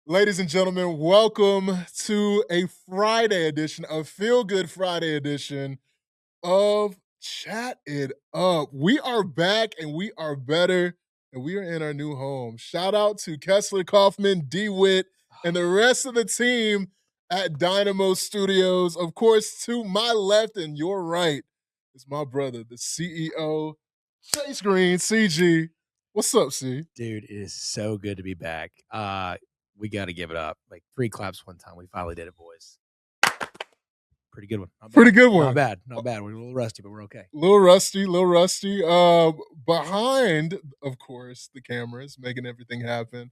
Ladies and gentlemen, welcome to a Friday edition, a Feel Good Friday edition of Chat It Up. We are back and we are better and we are in our new home. Shout out to Kessler Kaufman, DeWitt, and the rest of the team at Dynamo Studios. Of course, to my left and your right is my brother, the CEO, Chase Green, CG. What's up, C? Dude, it is so good to be back. We got to give it up. Like 3 claps one time. We finally did it, boys. Pretty good one. Pretty good one. Not bad. We're a little rusty, but we're okay. Little rusty. Behind, of course, the cameras, making everything happen.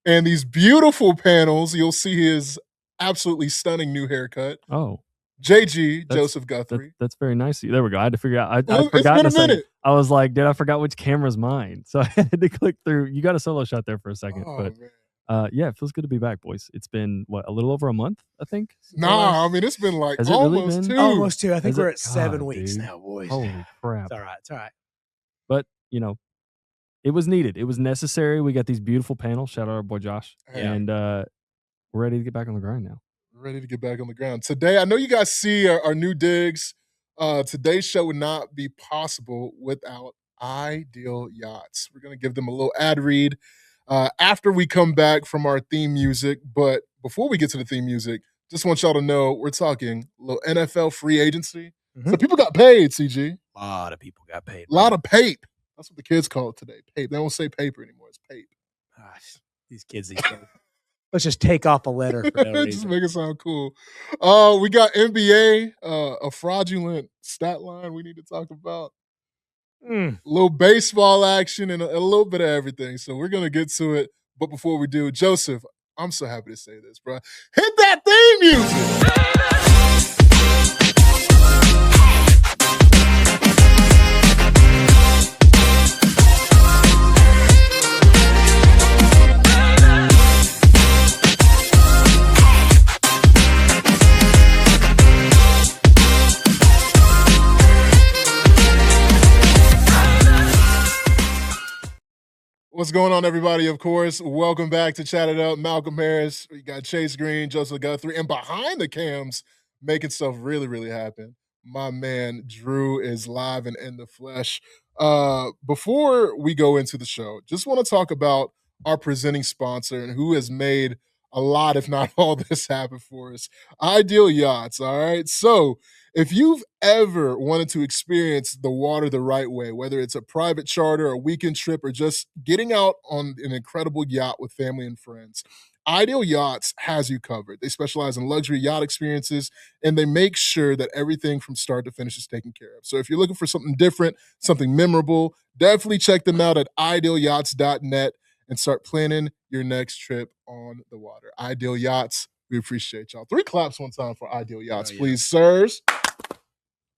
And these beautiful panels, you'll see his absolutely stunning new haircut. Oh, JG, Joseph Guthrie. that's very nice. There we go. I had to figure out. I It's forgot been a in a second. minute. I was like, I forgot which camera's mine. So I had to click through. You got a solo shot there for a second. Oh, but man. yeah, it feels good to be back, boys. It's been, a little over a month, I think? Nah, I mean, it's been like Has it really almost been? two. Almost 2. I think Is we're it? at 7 God, weeks dude. now, boys. Holy crap. It's all right. But, it was needed. It was necessary. We got these beautiful panels. Shout out our boy Josh. Yeah. And we're ready to get back on the grind now. Ready to get back on the ground. Today, I know you guys see our new digs. Today's show would not be possible without Ideal Yachts. We're going to give them a little ad read after we come back from our theme music. But before we get to the theme music, just want y'all to know we're talking a little NFL free agency. So people got paid, CG. A lot of people got paid. A lot of pape. That's what the kids call it today. Pape. They don't say paper anymore. It's pape. Gosh, these kids these days. Let's just take off a letter for no Just reason. make it sound cool. We got NBA, a fraudulent stat line we need to talk about. A little baseball action and a little bit of everything. So we're going to get to it. But before we do, Joseph, I'm so happy to say this, bro. Hit that theme music! What's going on, everybody? Of course, welcome back to Chat It Up. Malcolm Harris, we got Chase Green, Joseph Guthrie, and behind the cams, making stuff really, really happen. My man Drew is live and in the flesh. Before we go into the show, just want to talk about our presenting sponsor and who has made a lot, if not all, this happen for us. Ideal Yachts. All right, so if you've ever wanted to experience the water the right way, whether it's a private charter, a weekend trip, or just getting out on an incredible yacht with family and friends, Ideal Yachts has you covered. They specialize in luxury yacht experiences, and they make sure that everything from start to finish is taken care of. So if you're looking for something different, something memorable, definitely check them out at idealyachts.net and start planning your next trip on the water. Ideal Yachts, we appreciate y'all. 3 claps one time for Ideal Yachts, please, sirs.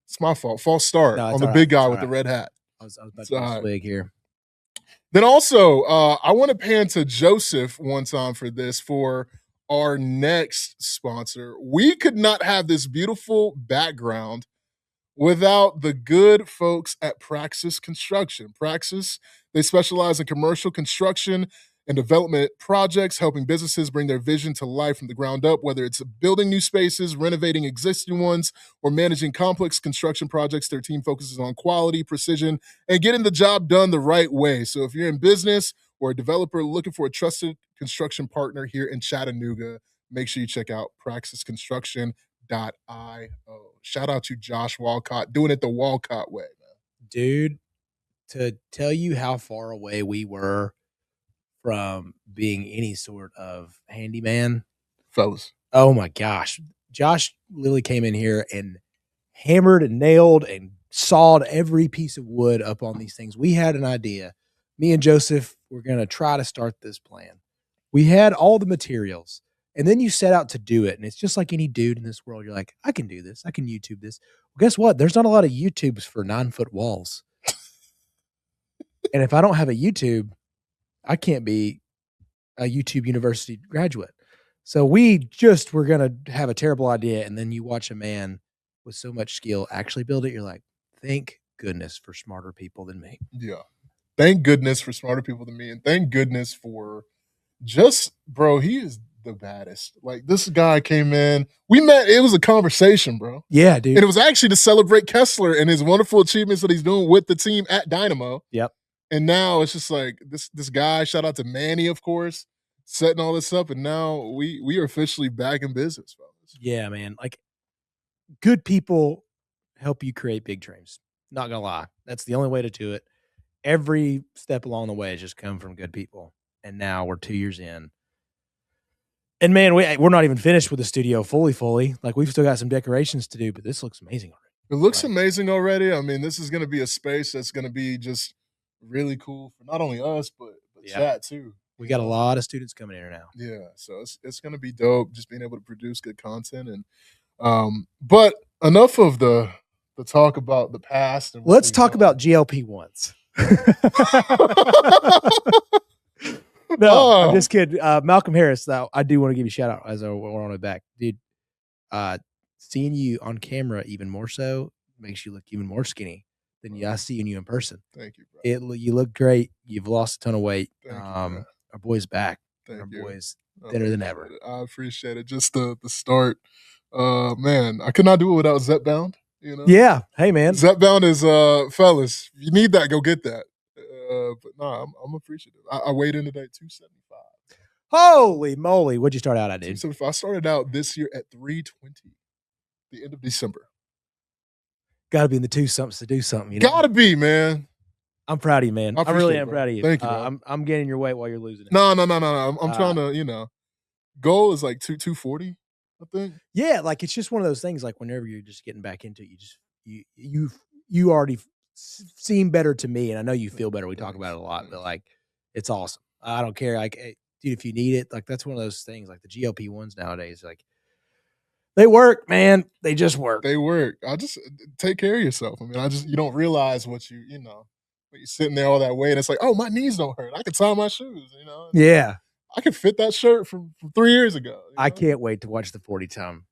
It's my fault. False start on the big guy with the red hat. I was about to swig here. Then also, I want to pan to Joseph one time for this, for our next sponsor. We could not have this beautiful background without the good folks at Praxis Construction. Praxis, they specialize in commercial construction and development projects, helping businesses bring their vision to life from the ground up, whether it's building new spaces, renovating existing ones, or managing complex construction projects. Their team focuses on quality, precision, and getting the job done the right way. So if you're in business or a developer looking for a trusted construction partner here in Chattanooga, make sure you check out praxisconstruction.io. Shout out to Josh Walcott, doing it the Walcott way, man. Dude, to tell you how far away we were from being any sort of handyman, fellas. Oh my gosh. Josh literally came in here and hammered and nailed and sawed every piece of wood up on these things. We had an idea. Me and Joseph were going to try to start this plan. We had all the materials, and then you set out to do it. And it's just like any dude in this world. You're like, I can do this. I can YouTube this. Well, guess what? There's not a lot of YouTubes for 9-foot walls. And if I don't have a YouTube, I can't be a YouTube University graduate. So we just were going to have a terrible idea. And then you watch a man with so much skill actually build it. You're like, thank goodness for smarter people than me. Yeah. Thank goodness for smarter people than me. And thank goodness for just, bro, he is the baddest. Like, this guy came in. We met. It was a conversation, bro. Yeah, dude. And it was actually to celebrate Kessler and his wonderful achievements that he's doing with the team at Dynamo. Yep. And now it's just like this guy. Shout out to Manny, of course, setting all this up. And now we are officially back in business, fellas. Yeah, man. Like, good people help you create big dreams. Not gonna lie, that's the only way to do it. Every step along the way has just come from good people, and now we're 2 years in. And man, we're not even finished with the studio fully. Like, we've still got some decorations to do, but this looks amazing already. It looks amazing already. I mean, this is going to be a space that's going to be just really cool for not only us, but Chat too. We got a lot of students coming in here now. Yeah, so it's going to be dope just being able to produce good content. And but enough of the talk about the past. And let's talk about GLP-1s. No, I'm just kidding. Malcolm Harris, though, I do want to give you a shout out as we're on it back, dude. Seeing you on camera even more so makes you look even more skinny than I seeing you in person. Thank you, bro. You look great. You've lost a ton of weight. Thank you, our boy's back. Our boy's thinner than ever. I appreciate it. Just the start. Man, I could not do it without Zepbound. You know? Yeah. Hey, man. Zepbound is fellas. If you need that, go get that. But no, I'm appreciative. I weighed in today 275. Holy moly! What'd you start out at, dude? 275. I started out this year at 320. The end of December. Got to be in the two somethings to do something. You know? Got to be, man. I'm proud of you, man. I really am proud of you. Thank you. I'm gaining your weight while you're losing it. No. I'm trying to, goal is like 240. I think. Yeah, like it's just one of those things. Like whenever you're just getting back into it, you already seem better to me, and I know you feel better. We talk about it a lot, but like it's awesome. I don't care. Like, dude, if you need it, like that's one of those things. Like the GLP-1s nowadays, like they work, man. They just work. They work. I just take care of yourself. I mean, you don't realize what when you're sitting there all that way, and it's like, oh, my knees don't hurt. I can tie my shoes. Yeah. I can fit that shirt from 3 years ago. I can't wait to watch the 40-time.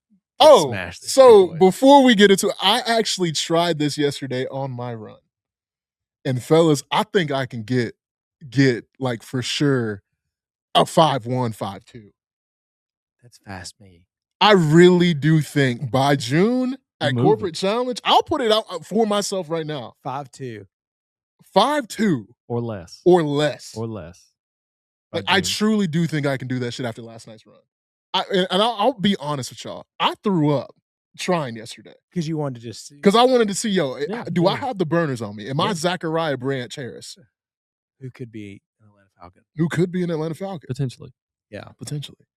So before we get into it, I actually tried this yesterday on my run. And fellas, I think I can get like for sure a 5'1", 5'2". That's fast me. I really do think by June at Corporate Challenge, I'll put it out for myself right now. 5'2". 5'2". Or less. Like, I truly do think I can do that shit after last night's run. I'll be honest with y'all. I threw up trying yesterday. Because you wanted to just see. Because I wanted to see, I have the burners on me? Am I Zachariah Branch Harris? Who could be an Atlanta Falcon? Who could be an Atlanta Falcon? Potentially. Yeah. Potentially.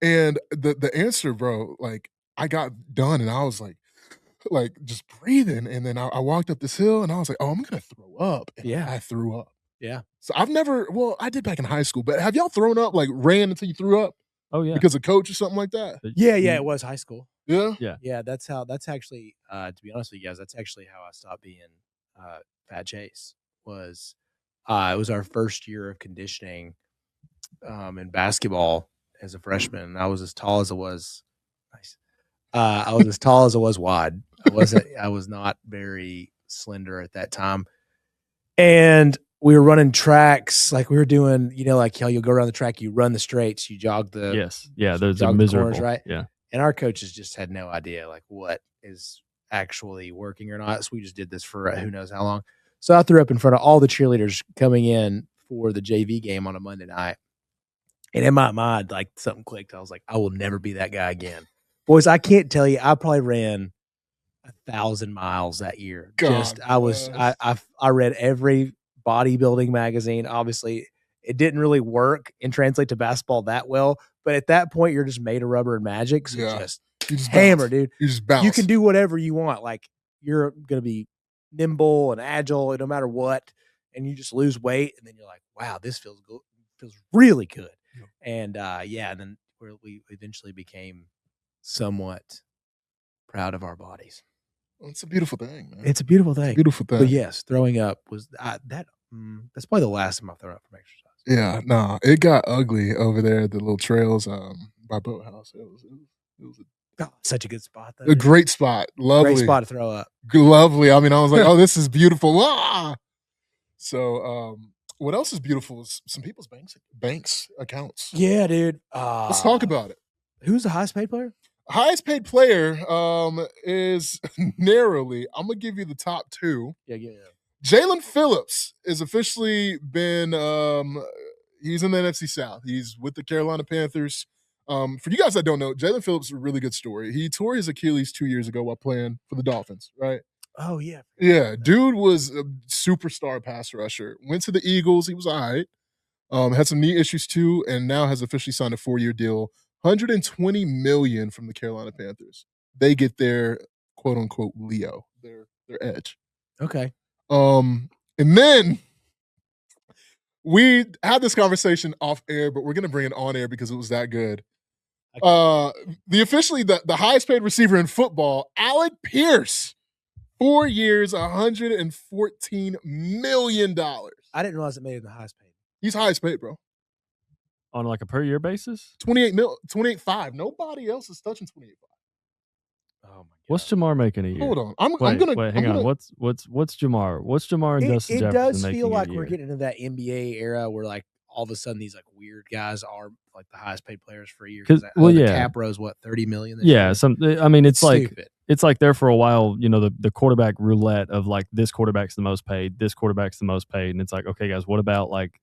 And the answer, bro, like I got done and I was like just breathing. And then I walked up this hill and I was like, oh, I'm going to throw up. And I threw up. Yeah. So I did back in high school, but have y'all thrown up, like ran until you threw up? Oh, yeah. Because of coach or something like that? Yeah, it was high school. Yeah? Yeah, that's actually, to be honest with you guys, that's actually how I stopped being Fat Chase. It was our first year of conditioning in basketball as a freshman. And I was as tall as I was. Nice. I was as tall as I was wide. I was not very slender at that time. And we were running tracks, like we were doing, like how you'll go around the track, you run the straights, you jog the those are miserable, corners, right? Yeah. And our coaches just had no idea like what is actually working or not. So we just did this for who knows how long. So I threw up in front of all the cheerleaders coming in for the JV game on a Monday night. And in my mind, like something clicked. I was like, I will never be that guy again. Boys, I can't tell you, I probably ran 1,000 miles that year. I read every bodybuilding magazine. Obviously, it didn't really work and translate to basketball that well. But at that point, you're just made of rubber and magic. So you just hammer, dude. You just bounce. You can do whatever you want. Like you're gonna be nimble and agile no matter what, and you just lose weight, and then you're like, wow, this feels good. Feels really good. Yeah. And and then we eventually became somewhat proud of our bodies. It's a beautiful thing, man. It's a beautiful thing. Beautiful thing. But yes, throwing up was that's probably the last time I've thrown up from exercise. Yeah, no, it got ugly over there at the little trails by Boathouse. It was such a good spot, though. A great spot. Lovely. Great spot to throw up. Lovely. I mean, I was like, oh, this is beautiful. Ah! So, What else is beautiful is some people's banks accounts. Yeah, dude. Let's talk about it. Who's the highest paid player? Highest paid player is narrowly. I'm gonna give you the top two. Yeah. Jalen Phillips is officially been he's in the NFC South. He's with the Carolina Panthers. For you guys that don't know, Jalen Phillips is a really good story. He tore his Achilles 2 years ago while playing for the Dolphins, right? Oh yeah. Yeah, dude was a superstar pass rusher. Went to the Eagles. He was all right. Had some knee issues too, and now has officially signed a 4-year deal, $120 million from the Carolina Panthers. They get their quote unquote Leo, their edge. Okay. And then we had this conversation off air, but we're gonna bring it on air because it was that good. The highest paid receiver in football, Alec Pierce, 4 years, $114 million. I didn't realize it made him the highest paid. He's highest paid, bro. On like a per year basis? 28.5. Nobody else is touching 28.5. Oh my god. What's Jamar making a year? Hold on. I'm Wait, gonna hang on. What's Jamar? What's Jamar and Justin It Jefferson does making feel a like year? we're getting into that NBA era where like all of a sudden these like weird guys are like the highest paid players for a year. 'Cause- The well, yeah. cap row's what, 30 million this Yeah, year? I mean, it's like stupid. it's like there for a while. You know, the quarterback roulette of like this quarterback's the most paid, this quarterback's the most paid, and it's like, okay, guys, what about like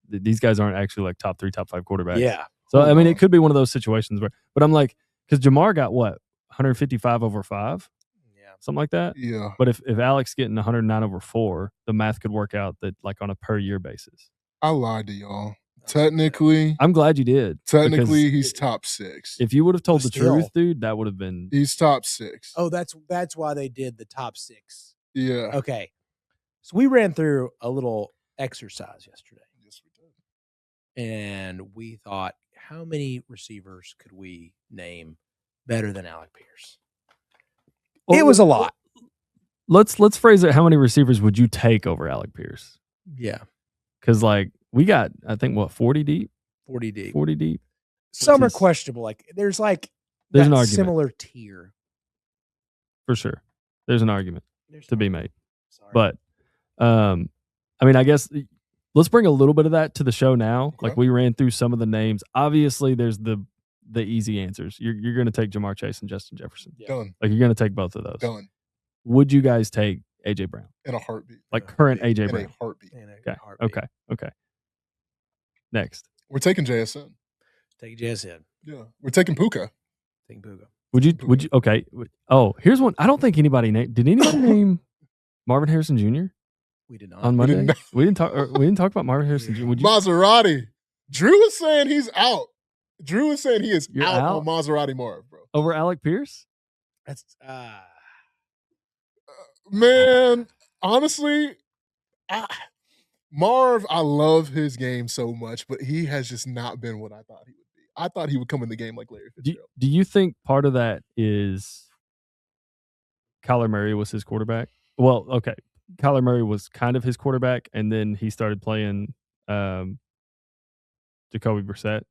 these guys aren't actually like top 3, top 5 quarterbacks? Yeah. So I mean, on. it could be one of those situations where, but I'm like, because Jamar got what 155 over 5, Yeah. something like that. Yeah. But if Alex getting 109 over 4, the math could work out that like on a per year basis. I lied to y'all. Technically, I'm glad you did. because he's top 6. if you would have told But the still. truth, dude, that would have been. He's top 6. Oh, that's why they did the top 6. Yeah. Okay. So we ran through a little exercise yesterday. Yes, we did. And we thought, how many receivers could we name better than Alec Pierce? Well, It was a lot. Let's phrase it. How many receivers would you take over Alec Pierce? Yeah. Because like we got, I think 40 deep. 40 deep. 40 deep. Some are is- questionable. Like there's like There's that an argument. similar tier. For sure. There's an argument There's to be some- made. Sorry. But I mean, I guess let's bring a little bit of that to the show now. Okay. Like we ran through some of the names. Obviously, there's the easy answers. You're going to take Jamar Chase and Justin Jefferson. Yeah. Done. Like you're going to take both of those. Done. Would you guys take AJ Brown? In a heartbeat. Like current AJ In a Brown? heartbeat. In a Okay. heartbeat. Okay. Next. We're taking JSN. Take JSN. Yeah. We're taking Puka. Take Puka. Would you? Okay. Oh, here's one. I don't think anybody named. Did anybody name Marvin Harrison Jr. We did not. on We Monday? didn't- We didn't talk about Marvin Harrison Jr. Would you? Maserati. Drew is saying he's out. Drew is saying he is You're out out? on Maserati Marv, bro. Over Alec Pierce? That's Man, honestly, Marv, I love his game so much, but he has just not been what I thought he would be. I thought he would come in the game like Larry Fitzgerald. Do you think part of that is Kyler Murray was his quarterback? Well, okay. Kyler Murray was kind of his quarterback, and then he started playing Jacoby Brissett.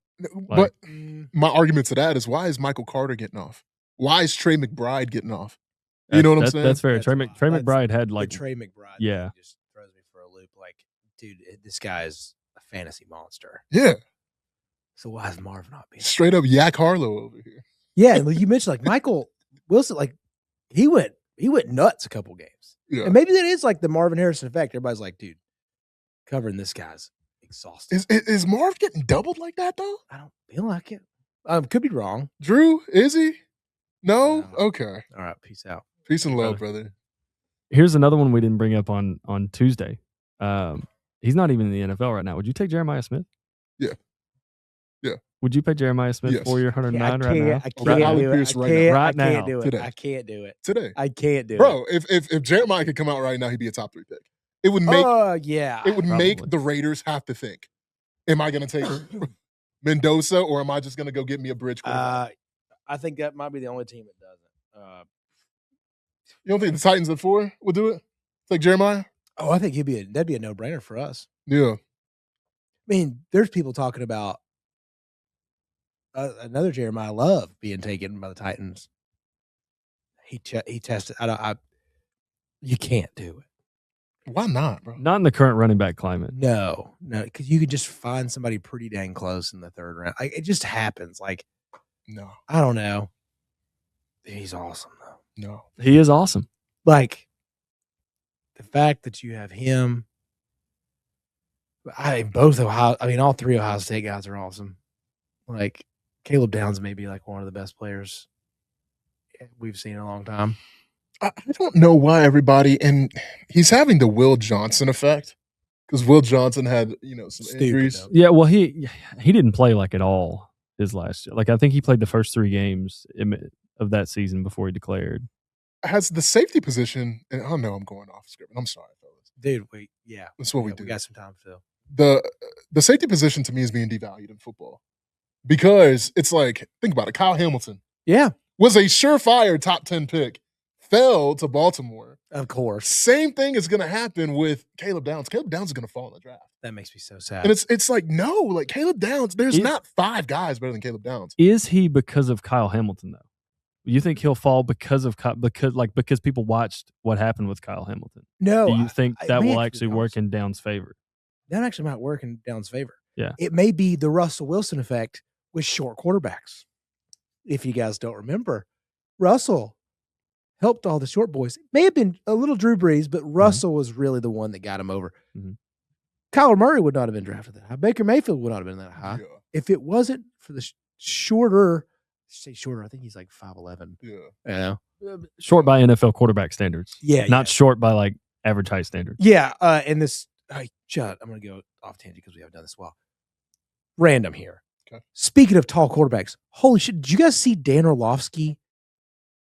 But mm, my argument to that is, why is Michael Carter getting off? Why is Trey McBride getting off? You know what I'm saying? That's fair. That's Trey wild. Trey That's- McBride had the like Trey McBride yeah. thing just throws me for a loop. Like, dude, this guy is a fantasy monster. Yeah. So why is Marv not being? Straight up Yak Harlow over here. Yeah, well, you mentioned like Michael Wilson. Like he went nuts a couple games, Yeah. and maybe that is like the Marvin Harrison effect. Everybody's like, dude, covering this guy's exhausting. Is Marv getting doubled like that though? I don't feel like it. Could be wrong. Drew, is he? No? No. Okay. All right, peace out. Peace and love, brother. Here's another one we didn't bring up on Tuesday. He's not even in the NFL right now. Would you take Jeremiah Smith? Yeah. Yeah. Would you pay Jeremiah Smith Yes. 4 year 109 right now? I Right now. can't do it. Pierce I right can't, now. I Right can't now. do it. Today. I can't do it. Today. I can't do it. Bro, if Jeremiah could come out right now, he'd be a top 3 pick. It would make Yeah. it would make probably. the Raiders have to think. Am I gonna take Mendoza or am I just gonna go get me a bridge quarterback? I think that might be the only team that doesn't. You don't think the Titans at 4 would do it? Take Jeremiah? I think that'd be a no brainer for us. Yeah. I mean, there's people talking about another Jeremiah Love being taken by the Titans. He tested. You can't do it. Why not, bro? Not in the current running back climate. No, because you could just find somebody pretty dang close in the third round. Like, it just happens. Like, No, I don't know. He's awesome though. no. He is awesome. Like, the fact that you have him. All three Ohio State guys are awesome. Like, Caleb Downs may be like one of the best players we've seen in a long time. I don't know why everybody, and he's having the Will Johnson effect because Will Johnson had some Stupid, injuries. though. Yeah, well, he didn't play like at all his last year. Like, I think he played the first 3 games of that season before he declared. Has the safety position, and I know I'm going off script. I'm sorry, fellas. Dude, wait, yeah. That's what we do. We got some time, Phil. The safety position to me is being devalued in football because it's like, think about it. Kyle Hamilton Yeah, was a surefire top 10 pick, fell to Baltimore. of course. Same thing is going to happen with Caleb Downs. Caleb Downs is going to fall in the draft. That makes me so sad. And it's like, no, like Caleb Downs, there's not 5 guys better than Caleb Downs. Is he because of Kyle Hamilton though? You think he'll fall because people watched what happened with Kyle Hamilton? No, Do you think that will actually honest. work in Downs' favor? That actually might work in Downs' favor. Yeah. It may be the Russell Wilson effect with short quarterbacks. If you guys don't remember, Russell helped all the short boys. It may have been a little Drew Brees, but Russell was really the one that got him over. Mhm. Kyler Murray would not have been drafted that high. Baker Mayfield would not have been that high. Yeah. If it wasn't for the shorter, I think he's like 5'11". Yeah. You know? Short by NFL quarterback standards. Yeah. Not short by like average height standards. Yeah. And this, Judd, I'm going to go off tangent because we haven't done this well. Random here. Okay. Speaking of tall quarterbacks, holy shit. Did you guys see Dan Orlovsky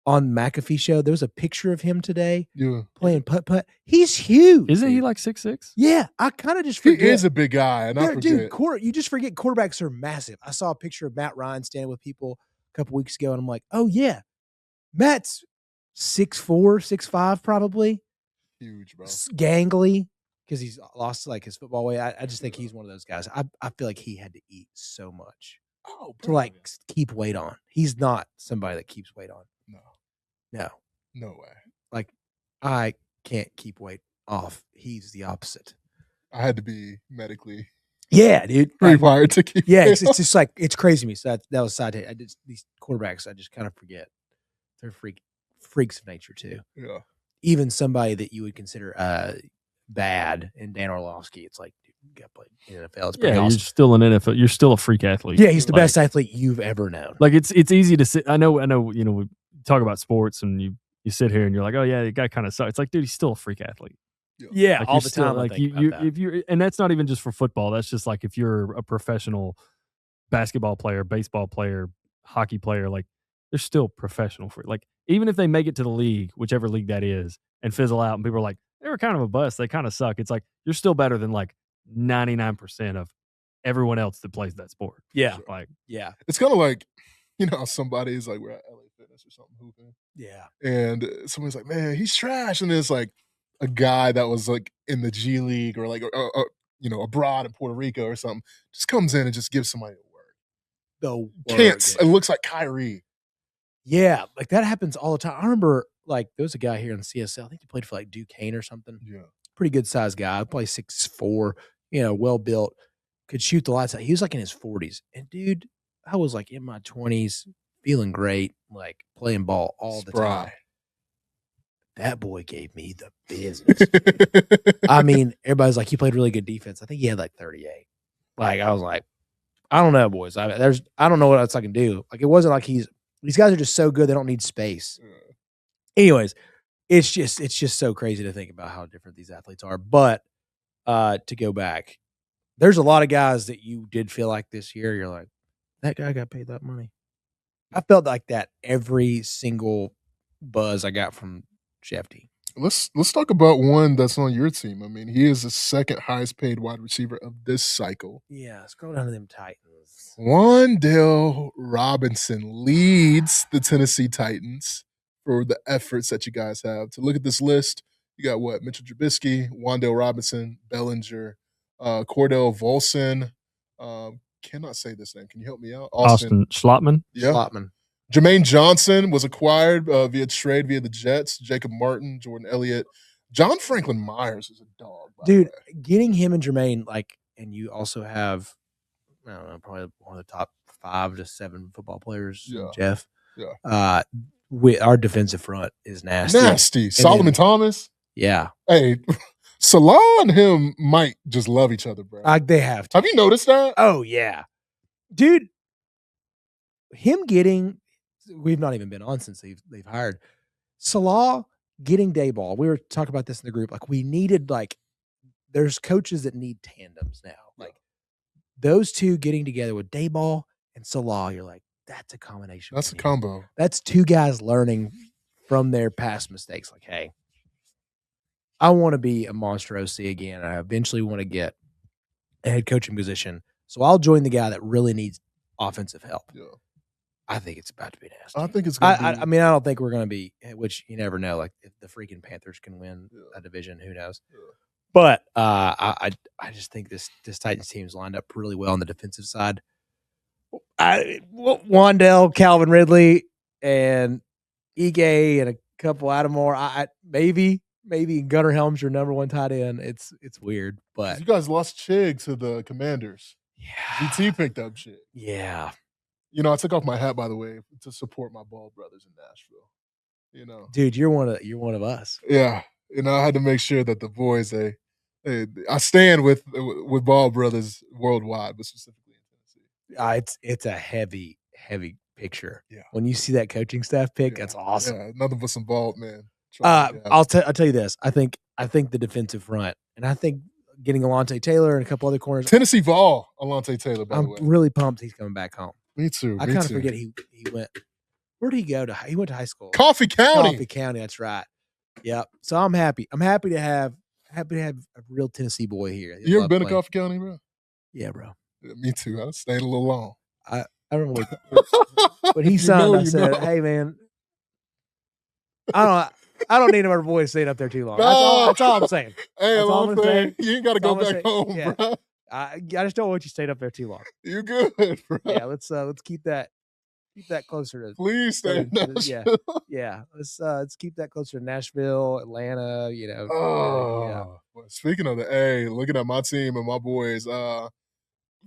on McAfee show? There was a picture of him today playing putt-putt. He's huge. Isn't he like 6'6"? Yeah. I kind of just forget. He is a big guy. And I forget. Dude, you just forget quarterbacks are massive. I saw a picture of Matt Ryan standing with people a couple weeks ago, and I'm like, oh, yeah. Matt's 6'4", 6'5", probably. Huge, bro. Gangly, because he's lost like his football way. I just think he's one of those guys. I feel like he had to eat so much to like keep weight on. He's not somebody that keeps weight on. No way. Like, I can't keep weight off. He's the opposite. I had to be medically dude, required to keep. Yeah, it's just like, it's crazy to me. So that was side. These quarterbacks, I just kind of forget. They're freaks of nature too. Yeah. Even somebody that you would consider bad in Dan Orlovsky, it's like, dude, you got to play in the NFL. It's pretty awesome. You're still an NFL. You're still a freak athlete. Yeah, he's the best athlete you've ever known. Like, it's easy to sit. I know. We talk about sports, and you sit here and you're like, oh yeah, the guy kind of sucks. It's like, dude, he's still a freak athlete. Yeah, like, all the time. Like if you're, and that's not even just for football. That's just like if you're a professional basketball player, baseball player, hockey player, like they're still professional for like, even if they make it to the league, whichever league that is, and fizzle out, and people are like, they were kind of a bust. They kind of suck. It's like, you're still better than like 99% of everyone else that plays that sport. Yeah. Like, yeah. It's kind of like, somebody's like, we're at LA Fitness or something hooping. Yeah. And somebody's like, man, he's trash. And it's like a guy that was like in the G League or like, abroad in Puerto Rico or something, just comes in and just gives somebody a word. It looks like Kyrie. Yeah. Like that happens all the time. I remember like there was a guy here in CSL. I think he played for like Duquesne or something. Yeah. Pretty good sized guy. Probably 6'4", well built, could shoot the lights out. He was like in his 40s. And dude, I was like in my 20s, feeling great, like playing ball all the time. That boy gave me the business. I mean, everybody's like, he played really good defense. I think he had like 38. Like, I was like, I don't know, boys. I don't know what else I can do. Like, it wasn't like these guys are just so good, they don't need space. Anyways, it's just so crazy to think about how different these athletes are. But to go back, there's a lot of guys that you did feel like this year, you're like, that guy got paid that money. I felt like that every single buzz I got from Shefty. Let's talk about one that's on your team. I mean, he is the second highest paid wide receiver of this cycle. Yeah, scroll down to them Titans. Wan'Dale Robinson leads the Tennessee Titans for the efforts that you guys have. To look at this list, you got what? Mitchell Trubisky, Wan'Dale Robinson, Bellinger, Cordell Volson. Cannot say this name. Can you help me out? Austin Schlottman. Yeah. Schlottman. Jermaine Johnson was acquired via trade via the Jets. Jacob Martin, Jordan Elliott, John Franklin Myers is a dog, by Dude, the way. getting him and Jermaine, and you also have, I don't know, probably one of the top 5 to 7 football players, Yeah. Jeff. Yeah. Our defensive front is nasty. Nasty. Solomon Thomas. Yeah. Hey, Salah and him might just love each other, bro. They have to. Have you noticed that? Oh, yeah. Dude, him getting, we've not even been on since they've hired. Salah getting Dayball. We were talking about this in the group. We needed, there's coaches that need tandems now. Those two getting together with Dayball and Salah, you're like, that's a combination. That's a combo. That's two guys learning from their past mistakes. Hey, I want to be a Monster OC again. I eventually want to get a head coaching position. So I'll join the guy that really needs offensive help. Yeah. I think it's about to be nasty. I think it's going to be. I mean, I don't think we're going to be, which you never know. If the freaking Panthers can win a division, who knows? Yeah. But I just think this Titans team's lined up really well on the defensive side. Wandell, Calvin Ridley, and Ige, and a couple Adamore. Maybe Gunnar Helms your number 1 tight end. It's weird, but you guys lost Chig to the Commanders. Yeah, GT picked up Chig. Yeah. I took off my hat, by the way, to support my Ball brothers in Nashville. Dude, you're one of us. Yeah, I had to make sure that the boys, I stand with Ball brothers worldwide, but specifically in Tennessee. It's a heavy picture. Yeah, when you see that coaching staff pick, that's awesome. Yeah, nothing but some bald man. I'll tell you this. I think the defensive front, and I think getting Alontae Taylor and a couple other corners. Tennessee Vol, Alontae Taylor. By the way, I'm really pumped he's coming back home. Me too. I kind of forget he went. Where did he go to? He went to high school. Coffee County. Coffee County. That's right. Yep. So I'm happy. I'm happy to have a real Tennessee boy here. You ever been to Coffee County, bro? Yeah, bro. Yeah, me too. I stayed a little long. I remember when he signed. I said, "Hey, man, I don't need another boy staying up there too long." That's all I'm saying. Hey, Alontae, you ain't got to go back home, bro. I just don't want you staying up there too long. You're good, bro. Yeah, let's keep that closer to. Please stay in Nashville. Yeah. Let's keep that closer to Nashville, Atlanta. Speaking of looking at my team and my boys, I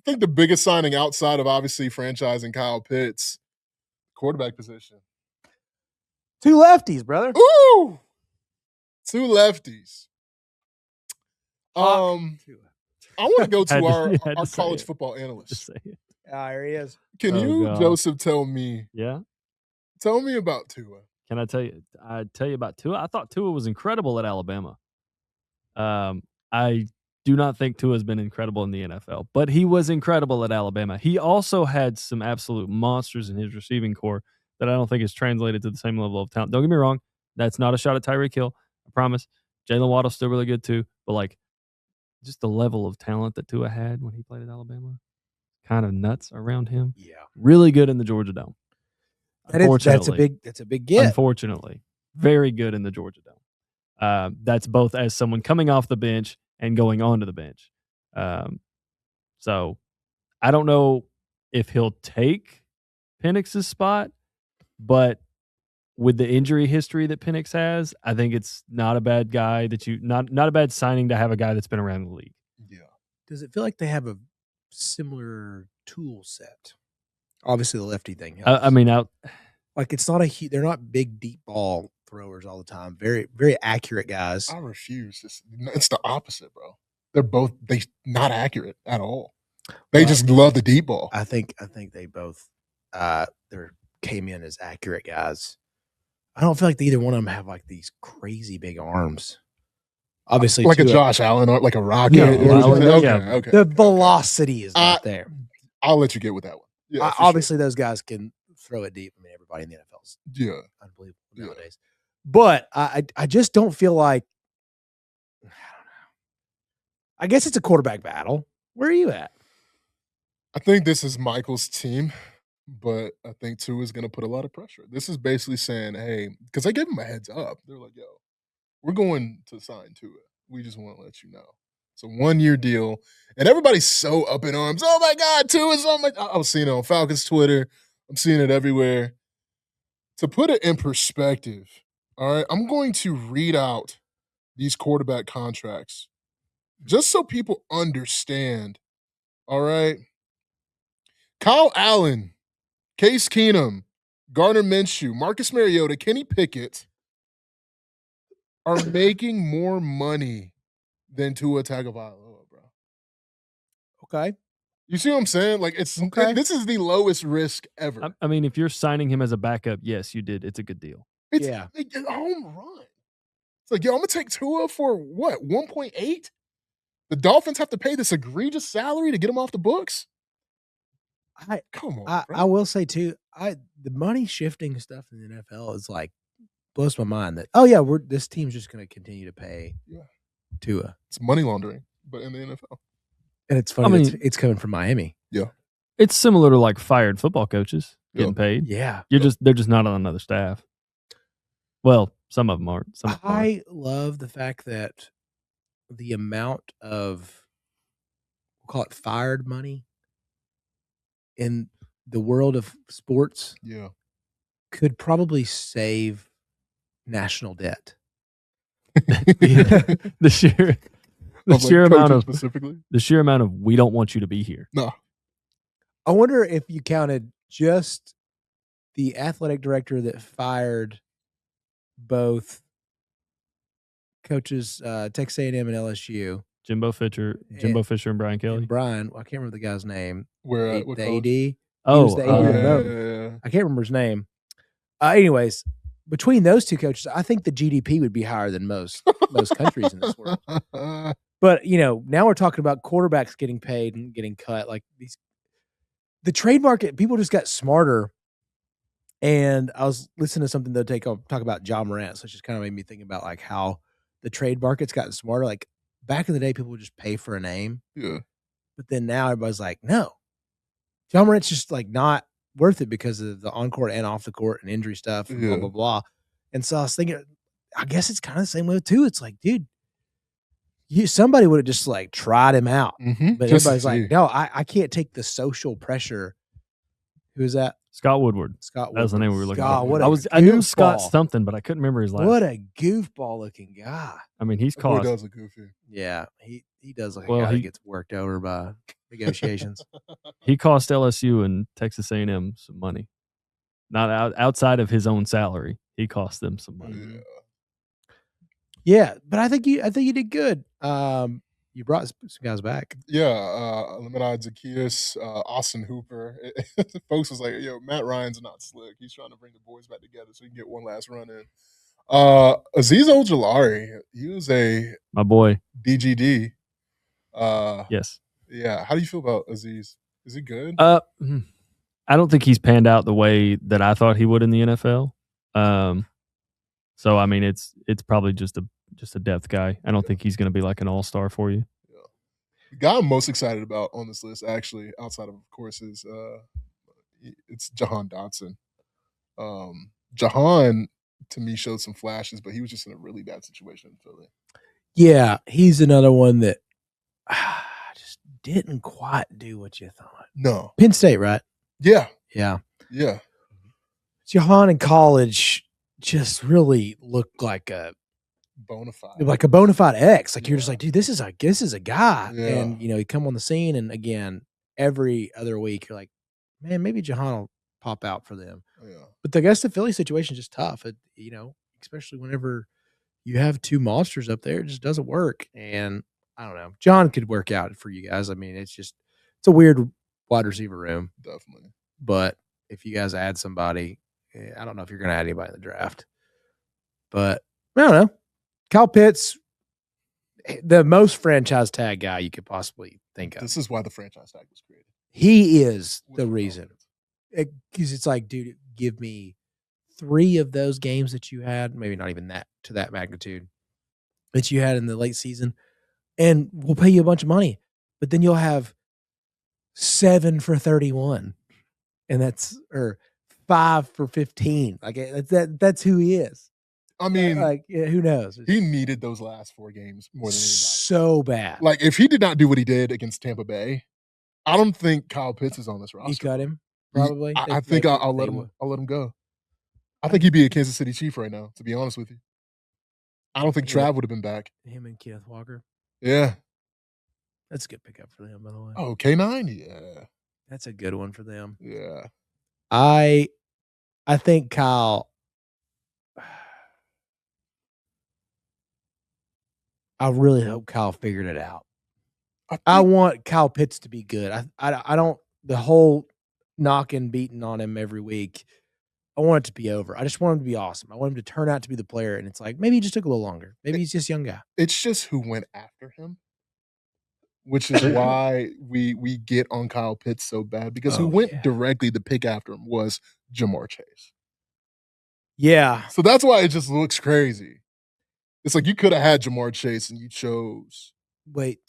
think the biggest signing outside of obviously franchising Kyle Pitts, quarterback position. 2 lefties, brother. Ooh, 2 lefties. I want to go to our college football analyst. Here he is. Can you, Joseph, tell me? Yeah. Tell me about Tua. Can I tell you? Tell you about Tua. I thought Tua was incredible at Alabama. I do not think Tua has been incredible in the NFL, but he was incredible at Alabama. He also had some absolute monsters in his receiving core that I don't think is translated to the same level of talent. Don't get me wrong. That's not a shot at Tyreek Hill. I promise. Jalen Waddle's still really good too, but just the level of talent that Tua had when he played at Alabama, kind of nuts around him. Yeah, really good in the Georgia Dome. That's a big get. Unfortunately, very good in the Georgia Dome. That's both as someone coming off the bench and going onto the bench. So I don't know if he'll take Penix's spot, but with the injury history that Penix has, I think it's not a bad guy not a bad signing to have a guy that's been around the league. Yeah. Does it feel like they have a similar tool set? Obviously, the lefty thing. It's not they're not big deep ball throwers all the time. Very, very accurate guys. I refuse. It's the opposite, bro. They're not accurate at all. They just love the deep ball. I think they both came in as accurate guys. I don't feel like either one of them have these crazy big arms. Obviously, like a Josh Allen or like a Rocket. Okay. The velocity is not there. I'll let you get with that one. Yeah, obviously, those guys can throw it deep. I mean, everybody in the NFL is unbelievable nowadays. But I just don't feel like. I don't know. I guess it's a quarterback battle. Where are you at? I think this is Michael's team, but I think Tua is going to put a lot of pressure. This is basically saying, hey, because they gave him a heads up. They're like, yo, we're going to sign Tua. We just want to let you know. It's a 1-year deal. And everybody's so up in arms. Oh, my God, Tua's on my – I was seeing it on Falcons Twitter. I'm seeing it everywhere. To put it in perspective, all right, I'm going to read out these quarterback contracts, just so people understand, all right? Kyle Allen, Case Keenum, Gardner Minshew, Marcus Mariota, Kenny Pickett are making more money than Tua Tagovailoa, bro. Okay. You see what I'm saying? Like, Okay. this is the lowest risk ever. I mean, if you're signing him as a backup, yes, you did. It's a good deal. It's Yeah. like a home run. It's like, yo, I'm gonna take Tua for what? 1.8? The Dolphins have to pay this egregious salary to get him off the books? Come on, bro. I will say too, the money shifting stuff in the NFL is like blows my mind that this team's just going to continue to pay Tua. It's money laundering, but in the NFL. And it's funny, it's coming from Miami. Yeah. It's similar to like fired football coaches getting paid. Yeah. They're just not on another staff. Well, some of them aren't. I love the fact that the amount of, we'll call it fired money in the world of sports could probably save national debt. The sheer amount of specifically, the sheer amount of we don't want you to be here. No. I wonder if you counted just the athletic director that fired both coaches, Texas A&M and LSU, Jimbo Fisher and Brian Kelly. And Brian, I can't remember the guy's name. Where the AD. He Oh, was the AD. I can't remember his name. Anyways, between those two coaches, I think the GDP would be higher than most countries in this world. But now we're talking about quarterbacks getting paid and getting cut. Like the trade market, people just got smarter. And I was listening to something they'll talk about John Morant, so it just kind of made me think about like how the trade market's gotten smarter. Like back in the day, people would just pay for a name. Yeah. But then now everybody's like, no. John Morant's just like not worth it because of the on-court and off-the-court and injury stuff and blah, blah, blah. And so I was thinking, I guess it's kind of the same way too. It's like, dude, somebody would have just like tried him out. Mm-hmm. But everybody's like, no, I can't take the social pressure. Who is that? Scott Woodward. Scott Woodward. That was the name we were looking for. I knew Scott something, but I couldn't remember his last. What a goofball looking guy. I mean, he's cost. He does look goofy. Yeah, he does look like a guy that gets worked over by negotiations. He cost LSU and Texas A&M some money. Not outside of his own salary. He cost them some money. Yeah, but I think you did good. You brought some guys back. Yeah, Lemonade Zacchaeus, Austin Hooper. Folks was like, yo, Matt Ryan's not slick. He's trying to bring the boys back together so he can get one last run in. Azeez Ojulari, he was my boy. DGD. Yes. Yeah. How do you feel about Azeez? Is he good? I don't think he's panned out the way that I thought he would in the NFL. So I mean, it's probably just a depth guy. I don't think he's going to be like an all-star for you. Yeah. The guy I'm most excited about on this list, actually, outside of course, is it's Jahan Dotson. Jahan, to me, showed some flashes, but he was just in a really bad situation in Philly. Yeah, he's another one that just didn't quite do what you thought. No. Penn State, right? Yeah. Yeah. Yeah. Jahan in college just really looked like a bona fide X. Like you're just like, dude, this is a guy. Yeah. And he come on the scene, and again, every other week you're like, man, maybe Jahan will pop out for them. Yeah. But I guess the Philly situation is just tough. Especially whenever you have two monsters up there, it just doesn't work. And I don't know. John could work out for you guys. I mean, it's a weird wide receiver room. Definitely. But if you guys add somebody, I don't know if you're going to add anybody in the draft. But I don't know. Kyle Pitts, the most franchise tag guy you could possibly think of. This is why the franchise tag was created. He is the reason. Because it's like, dude, give me 3 of those games that you had, maybe not even that to that magnitude, that you had in the late season, and we'll pay you a bunch of money. But then you'll have 7 for 31, and or 5 for 15. Like that's who he is. I mean, who knows? He needed those last 4 games more than anybody. So bad. Like, if he did not do what he did against Tampa Bay, I don't think Kyle Pitts is on this roster. You cut him, probably. I think I'll let him go. I think he'd be a Kansas City Chief right now, to be honest with you. I don't think Trav would have been back. Him and Kenneth Walker. Yeah. That's a good pickup for them, by the way. Oh, K9? Yeah. That's a good one for them. Yeah. I think Kyle. I really hope Kyle figured it out. I want Kyle Pitts to be good. I don't the whole knocking, beating on him every week. I want it to be over. I just want him to be awesome. I want him to turn out to be the player. And it's like, maybe he just took a little longer. Maybe he's just a young guy. It's just who went after him, which is why we get on Kyle Pitts so bad, because who went directly to pick after him was Jamar Chase. Yeah. So that's why it just looks crazy. It's like you could have had Jamar Chase and you chose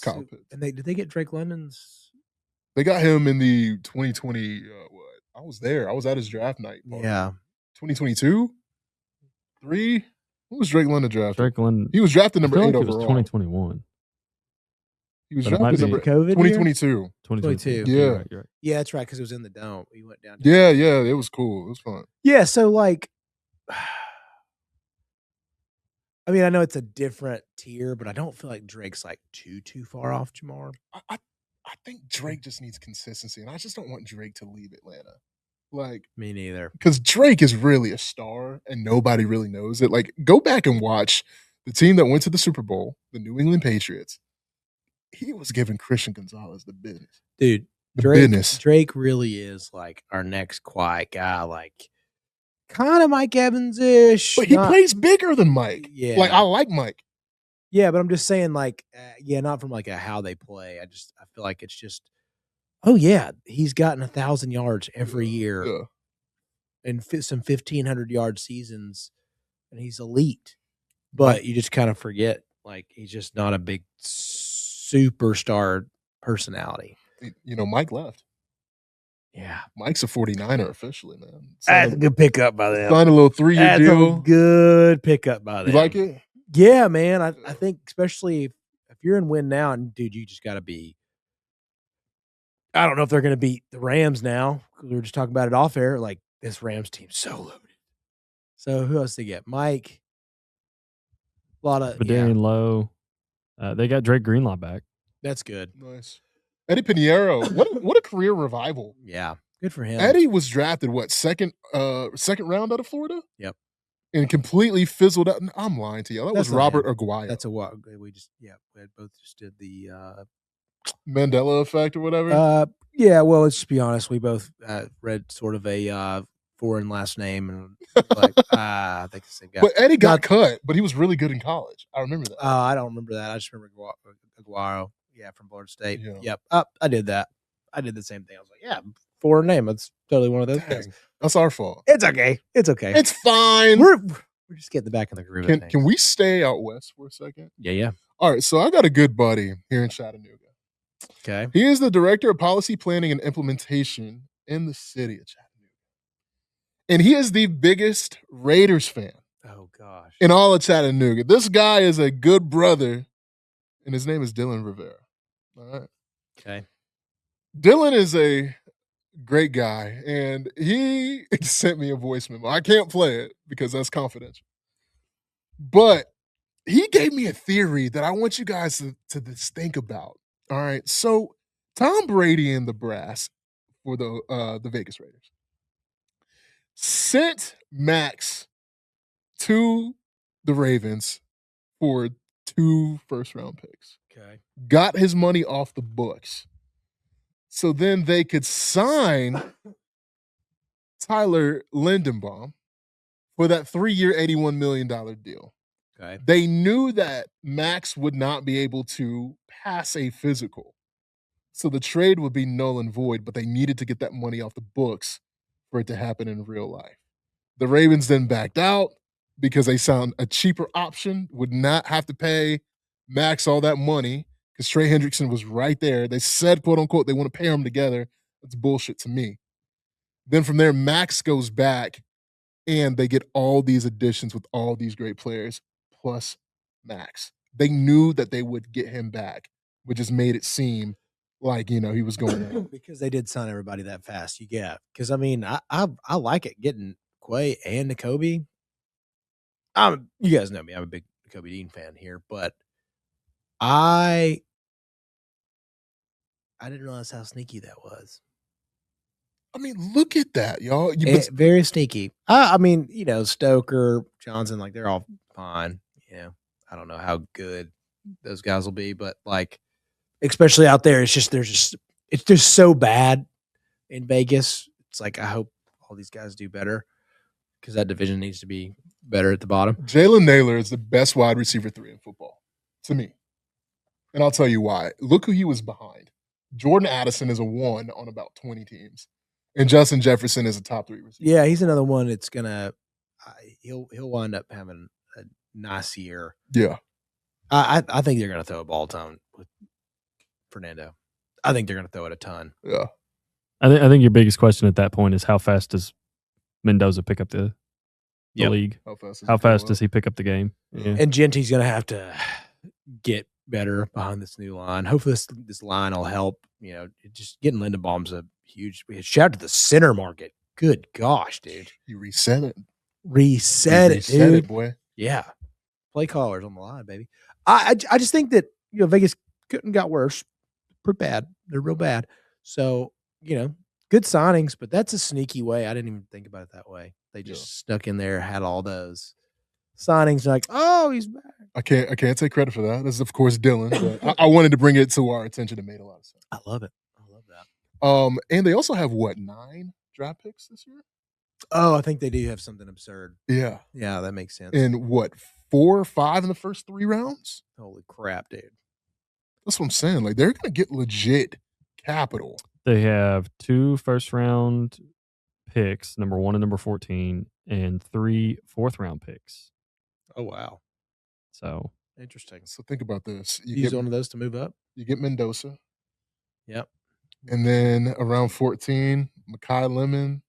Kyle Pitts. And did they get Drake London's? They got him in the 2020 what? I was there. I was at his draft night party. Yeah. 2022? 3? Who was Drake London drafted? Drake London. He was drafted number 8 overall. It was 2021. He was drafted number COVID 2022. 2022. Yeah. You're right. Yeah, that's right, because it was in the dome. He went down. Yeah, it was cool. It was fun. Yeah, so like I mean, I know it's a different tier, but I don't feel like Drake's like too far off Jamar. I think Drake just needs consistency, and I just don't want Drake to leave Atlanta. Like, me neither. Because Drake is really a star, and nobody really knows it. Like, go back and watch the team that went to the Super Bowl, the New England Patriots. He was giving Christian Gonzalez the business. Dude, Drake really is like our next quiet guy, like kind of Mike Evans-ish. But he plays bigger than Mike. Yeah. Like, I like Mike. Yeah, but I'm just saying, like, not from like a how they play. I feel like it's just, oh yeah, he's gotten 1,000 yards every year, and some 1,500 yard seasons, and he's elite. But you just kind of forget, like, he's just not a big superstar personality. You know, Mike left. Yeah, Mike's a 49er officially, man. That's a good pickup by them. Signed a little 3-year deal. Good pickup by them. You like it? Yeah, man. I think especially if you're in win now, and dude, you just got to be. I don't know if they're going to beat the Rams now. We were just talking about it off air. Like, this Rams team's so loaded. So who else they get? Mike. A lot of Badarian Lowe. They got Drake Greenlaw back. That's good. Nice. Eddie Pinheiro. What a career revival. Yeah. Good for him. Eddie was drafted, second round out of Florida? Yep. And completely fizzled out. I'm lying to you. That was Robert Aguayo. That's what we both just did the Mandela effect or whatever. Yeah, well, let's just be honest. We both read sort of a foreign last name, and like I think the same guy. But Eddie got cut, but he was really good in college. I remember that. I don't remember that. I just remember Aguayo. Yeah, from Florida State. Yeah. Yep. I did that. I did the same thing. I was like, yeah, foreign name. It's totally one of those guys. That's our fault. It's okay. It's okay. It's fine. We're just getting back in the groove. Can we stay out west for a second? Yeah. All right. So I got a good buddy here in Chattanooga. Okay. He is the director of policy planning and implementation in the city of Chattanooga. And he is the biggest Raiders fan. Oh, gosh. In all of Chattanooga. This guy is a good brother, and his name is Dylan Rivera. All right. Okay. Dylan is a great guy, and he sent me a voice memo. I can't play it because that's confidential. But he gave me a theory that I want you guys to just think about. All right. So Tom Brady and the brass for the Vegas Raiders sent Max to the Ravens for 2 first-round picks. Okay. Got his money off the books. So then they could sign Tyler Lindenbaum for that 3-year, $81 million deal. Okay. They knew that Max would not be able to pass a physical. So the trade would be null and void, but they needed to get that money off the books for it to happen in real life. The Ravens then backed out because they found a cheaper option, would not have to pay Max all that money because Trey Hendrickson was right there. They said, quote unquote, they want to pair them together. That's bullshit to me. Then from there, Max goes back and they get all these additions with all these great players plus Max. They knew that they would get him back, which just made it seem like, he was going on. Because they did sign everybody that fast. Because I mean, I like it getting Quay and Nakobe. You guys know me. I'm a big Kobe Dean fan here, but I didn't realize how sneaky that was. I mean, look at that, y'all. Very sneaky. I mean, Stoker, Johnson, like they're all fine. I don't know how good those guys will be, but like, especially out there, it's just so bad in Vegas. It's like I hope all these guys do better because that division needs to be better at the bottom. Jalen Naylor is the best wide receiver 3 in football to me, and I'll tell you why. Look who he was behind. Jordan Addison is a 1 on about 20 teams. And Justin Jefferson is a top 3 receiver. Yeah, he's another one that's gonna he'll wind up having a nice year. Yeah. I think they're gonna throw a ball a ton with Fernando. I think they're gonna throw it a ton. Yeah. I think your biggest question at that point is how fast does Mendoza pick up the league? How fast does he pick up the game? Yeah. And Genty's gonna have to get better behind this new line. Hopefully this line will help. Just getting Lindenbaum's a huge shout out to the center market. Good gosh, dude. You reset it. Reset it, dude. It, boy. Yeah. Play callers on the line, baby. I just think that Vegas couldn't got worse. Pretty bad. They're real bad. So, good signings, but that's a sneaky way. I didn't even think about it that way. They just stuck in there, had all those signings, like, oh, he's back. I can't take credit for that. This is of course Dylan, but I wanted to bring it to our attention. It made a lot of sense. I love it. I love that. And they also have 9 draft picks this year? Oh, I think they do have something absurd. Yeah. Yeah, that makes sense. And 4 or 5 in the first 3 rounds? Holy crap, dude. That's what I'm saying. Like, they're gonna get legit capital. They have 2 first-round picks, number 1 and number 14, and 3 fourth-round picks. Oh, wow. So interesting. So think about this. You use one of those to move up? You get Mendoza. Yep. And then around 14, Mekhi Lemon.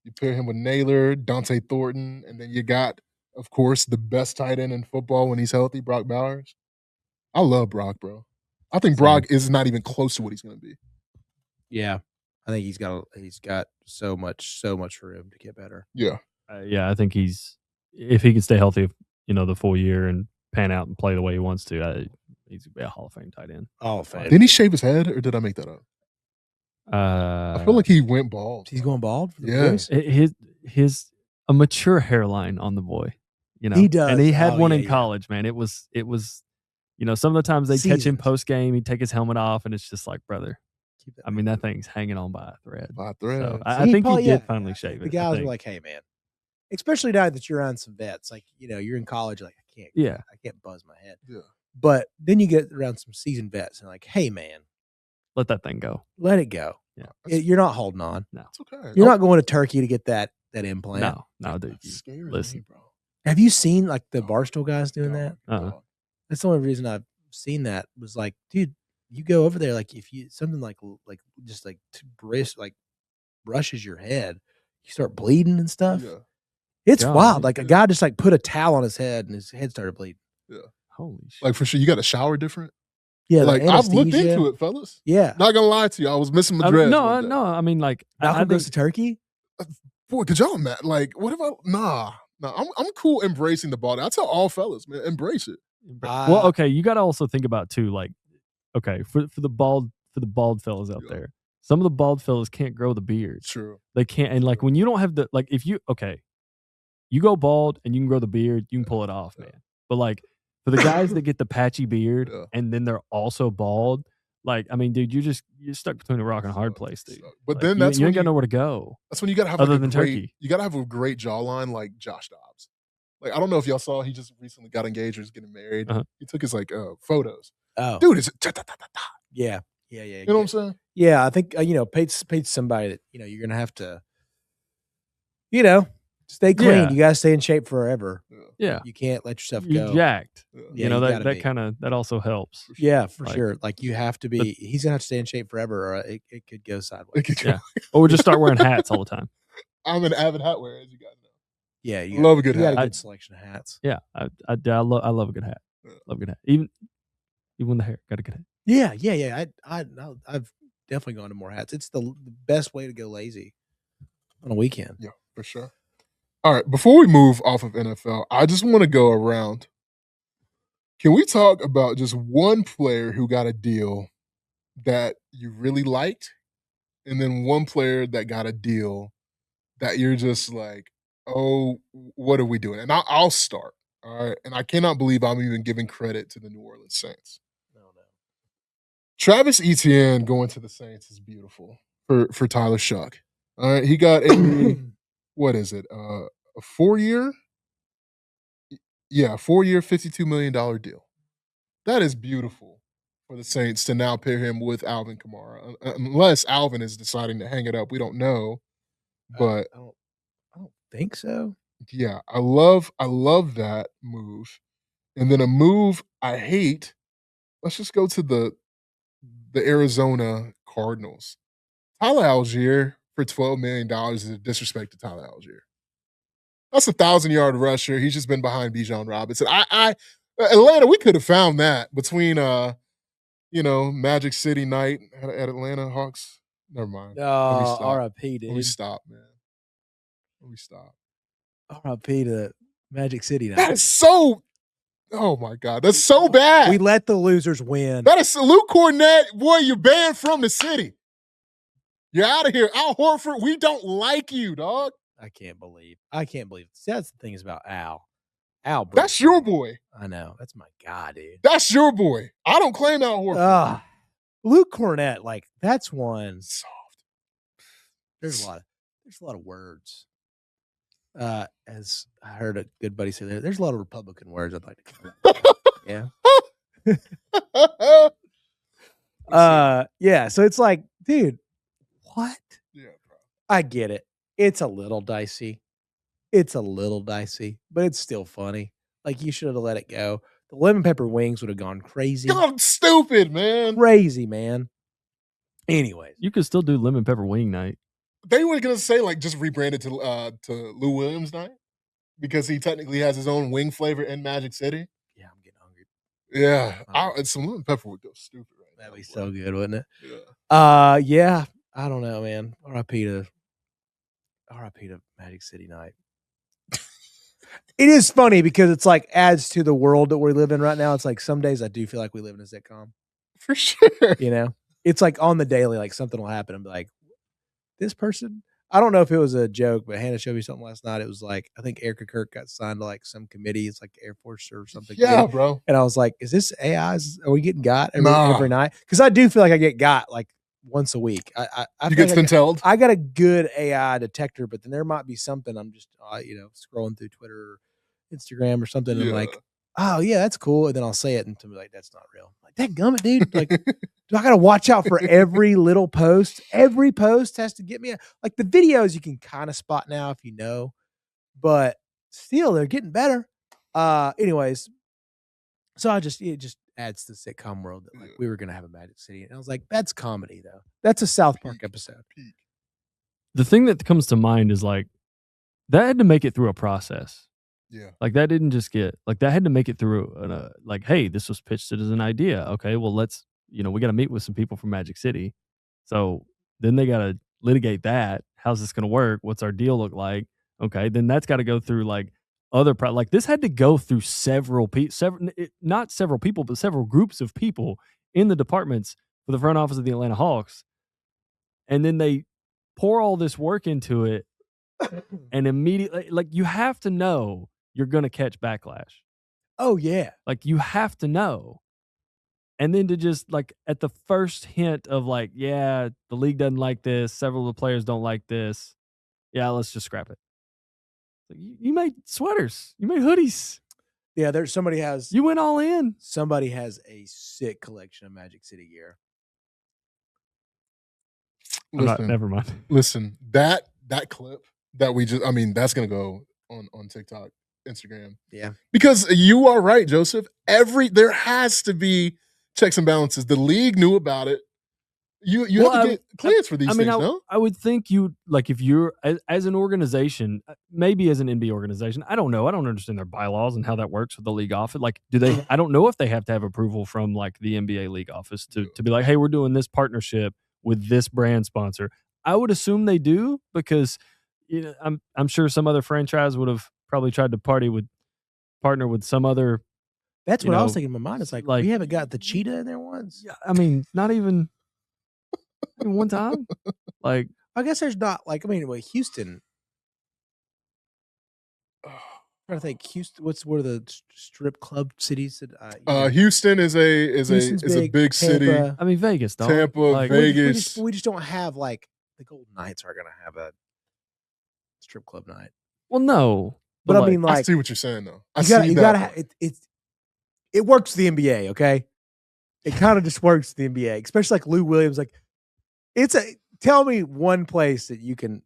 You pair him with Naylor, Dante Thornton, and then you got, of course, the best tight end in football when he's healthy, Brock Bowers. I love Brock, bro. I think Brock is not even close to what he's going to be. Yeah. I think he's got so much for him to get better. Yeah. I think if he can stay healthy, the full year and pan out and play the way he wants to, he's going to be a Hall of Fame tight end. Hall of Fame. Didn't he shave his head, or did I make that up? I feel like he went bald. He's going bald? Yes. His a mature hairline on the boy. He does. And he had one in college, man. It was some of the times they catch him post game, he'd take his helmet off, and it's just like, brother. I mean, that thing's hanging on by a thread. So I think he did finally shave it. The guys were like, hey, man. Especially now that you're around some vets, like, you're in college, like, I can't buzz my head. Yeah. But then you get around some seasoned vets and like, hey, man. Let that thing go. Let it go. Yeah. You're not holding on. No. It's okay. You're not going to Turkey to get that implant. No, dude. Listen, bro. Have you seen like the Barstool guys doing that? That's the only reason I've seen that was like, dude, you go over there, like if you something like just like brushes your head, you start bleeding and stuff. Yeah. It's wild. Like a guy just like put a towel on his head and his head started bleeding. Yeah. Holy shit. Like for sure, you got to shower different. Yeah, like I've looked into it, fellas. Yeah. Not gonna lie to you, I was missing my dreads. No. I mean, like, Malcolm goes to Turkey. Boy, could y'all imagine? Like, what about? Nah. I'm cool embracing the bald. I tell all fellas, man, embrace it. Well, okay, you got to also think about too, like, okay, for the bald fellas out there, some of the bald fellas can't grow the beard. True. They can't, and like when you don't have the if you you go bald and you can grow the beard, you can pull it off, man. But like for the guys that get the patchy beard and then they're also bald, like, I mean, dude, you're stuck between a rock and a hard place, dude. But like, then that's you when ain't got nowhere to go. That's when you gotta have other like than Turkey. You gotta have a great jawline like Josh Dobbs. Like, I don't know if y'all saw, he just recently got engaged or is getting married. He took his like photos. Oh, dude, it's yeah. You know what I'm saying? Yeah, I think paid somebody that you're gonna have to, stay clean. Yeah. You gotta stay in shape forever. Yeah, you can't let yourself go. You're jacked. Yeah, that also helps. For sure. Like you have to be. He's gonna have to stay in shape forever, or it could go sideways. Or just start wearing hats all the time. I'm an avid hat wearer, as you guys know. Yeah, you love a good hat. You got a good selection of hats. Yeah, I love a good hat. Love a good hat. Even the hair, got a good hat. Yeah. I've definitely gone to more hats. It's the best way to go lazy on a weekend. Yeah, for sure. All right, before we move off of NFL, I just want to go around Can we talk about just one player who got a deal that you really liked, and then one player that got a deal that you're just like, oh, what are we doing? And I'll start. All right. And I cannot believe I'm even giving credit to the New Orleans Saints. No. Travis Etienne going to the Saints is beautiful for Tyler Shuck. All right. He got a, what is it? A 4-year? Yeah, 4-year, $52 million deal. That is beautiful for the Saints to now pair him with Alvin Kamara. Unless Alvin is deciding to hang it up. We don't know. But I don't think so. yeah, I love that move. And then a move I hate. Let's just go to the Arizona Cardinals. Tyler Algier for $12 million is a disrespect to Tyler Algier. That's a 1,000-yard rusher. He's just been behind Bijan Robinson. Atlanta, we could have found that between Magic City night at Atlanta Hawks. Never mind. Oh, R.I.P. dude. Let me stop, man. Let me stop. R.I.P. to Magic City night. That is so. Oh my God, that's so bad. We let the losers win. That is Luke Cornett, boy. You're banned from the city. You're out of here. Al Horford, we don't like you, dog. I can't believe. See, that's the thing is about Al. Al, that's your boy. I know. That's my guy, dude. That's your boy. I don't claim Al Horford. Luke Cornett, like that's one soft. There's a lot of words. As I heard a good buddy say there's a lot of Republican words I'd like to come yeah. Yeah. So it's like, dude, what? Yeah, bro. I get it. It's a little dicey. But it's still funny. Like you should have let it go. The lemon pepper wings would have gone crazy. God, stupid, man. Crazy, man. Anyways, you could still do lemon pepper wing night. They were gonna say like just rebranded to Lou Williams night because he technically has his own wing flavor in Magic City. Yeah, I'm getting hungry. Yeah, some lemon pepper would go stupid. Right That'd be so good, wouldn't it? Yeah. Yeah. I don't know, man. R.I.P. to Magic City night. It is funny because it's like adds to the world that we live in right now. It's like some days I do feel like we live in a sitcom. For sure. You know, it's like on the daily, like something will happen and be like, this person, I don't know if it was a joke, but Hannah showed me something last night. It was like, I think Erica Kirk got signed to like some committee. It's like Air Force or something. Yeah, bro. And I was like, is this AI? Are we getting got every night? Because I do feel like I get got like once a week. You get Spinteled? I got a good AI detector, but then there might be something I'm just, scrolling through Twitter or Instagram or something. And I'm like, oh yeah, that's cool. And then I'll say it and to be like, that's not real. I'm like, that gummit, dude. Like, do I got to watch out for every little post? Every post has to get me like the videos you can kind of spot now if you know, but still they're getting better. Anyways, so it just adds to the sitcom world that like we were gonna have a Magic City, and I was like, that's comedy though. That's a South Park episode. The thing that comes to mind is like that had to make it through a process. Yeah. Like that didn't just get like that had to make it through like, hey, this was pitched as an idea. Okay, well let's we got to meet with some people from Magic City. So then they got to litigate that. How's this going to work? What's our deal look like? Okay, then that's got to go through like like this had to go through not several people, but several groups of people in the departments for the front office of the Atlanta Hawks. And then they pour all this work into it and immediately like you have to know you're going to catch backlash. Oh yeah. Like you have to know. And then to just like at the first hint of like, yeah, the league doesn't like this. Several of the players don't like this. Yeah, let's just scrap it. Like, you made sweaters. You made hoodies. Yeah, you went all in. Somebody has a sick collection of Magic City gear. Never mind. Listen, that clip that we just, that's going to go on TikTok, Instagram. Yeah. Because you are right, Joseph. There has to be checks and balances. The league knew about it. You have to get clearance for these things, no? I would think you, like if you're, as an organization, maybe as an NBA organization, I don't know. I don't understand their bylaws and how that works with the league office. Like, I don't know if they have to have approval from like the NBA league office to be like, hey, we're doing this partnership with this brand sponsor. I would assume they do because, I'm sure some other franchise would have probably tried to partner with some other That's you what I was know, thinking in my mind. It's like, like- we haven't got the cheetah in there once. Yeah, I mean, not even one time. Like, I guess there's not like, I mean, well, Houston. I'm trying to think, Houston. What are the strip club cities that? Houston is Houston's a big city. Tampa. I mean, Vegas, dog. Tampa, like, Vegas. We just don't have like the Golden Knights are gonna have a strip club night. Well, no, But I mean, I like, see what you're saying though. you gotta it works for the NBA, okay? It kind of just works for the NBA, especially like Lou Williams. Like, tell me one place that you can,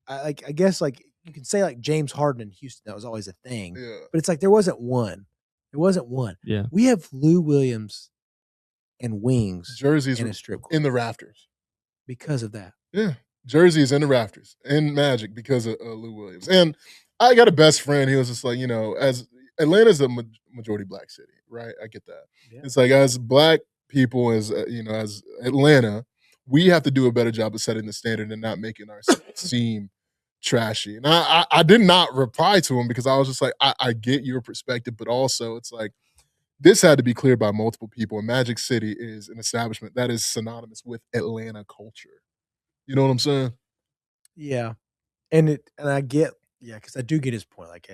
I guess like you can say like James Harden in Houston, that was always a thing. Yeah. But it's like there wasn't one. There wasn't one. Yeah. We have Lou Williams and wings Jerseys in a strip club in the rafters because of that. Yeah. Jersey is in the rafters in Magic because of Lou Williams. And I got a best friend. He was just like, as Atlanta's a majority black city, right? I get that. Yeah. It's like as black people, as as Atlanta, we have to do a better job of setting the standard and not making ourselves seem trashy. And I did not reply to him because I was just like, I get your perspective, but also it's like this had to be cleared by multiple people. And Magic City is an establishment that is synonymous with Atlanta culture. You know what I'm saying? Yeah. And I get, because I do get his point. Like,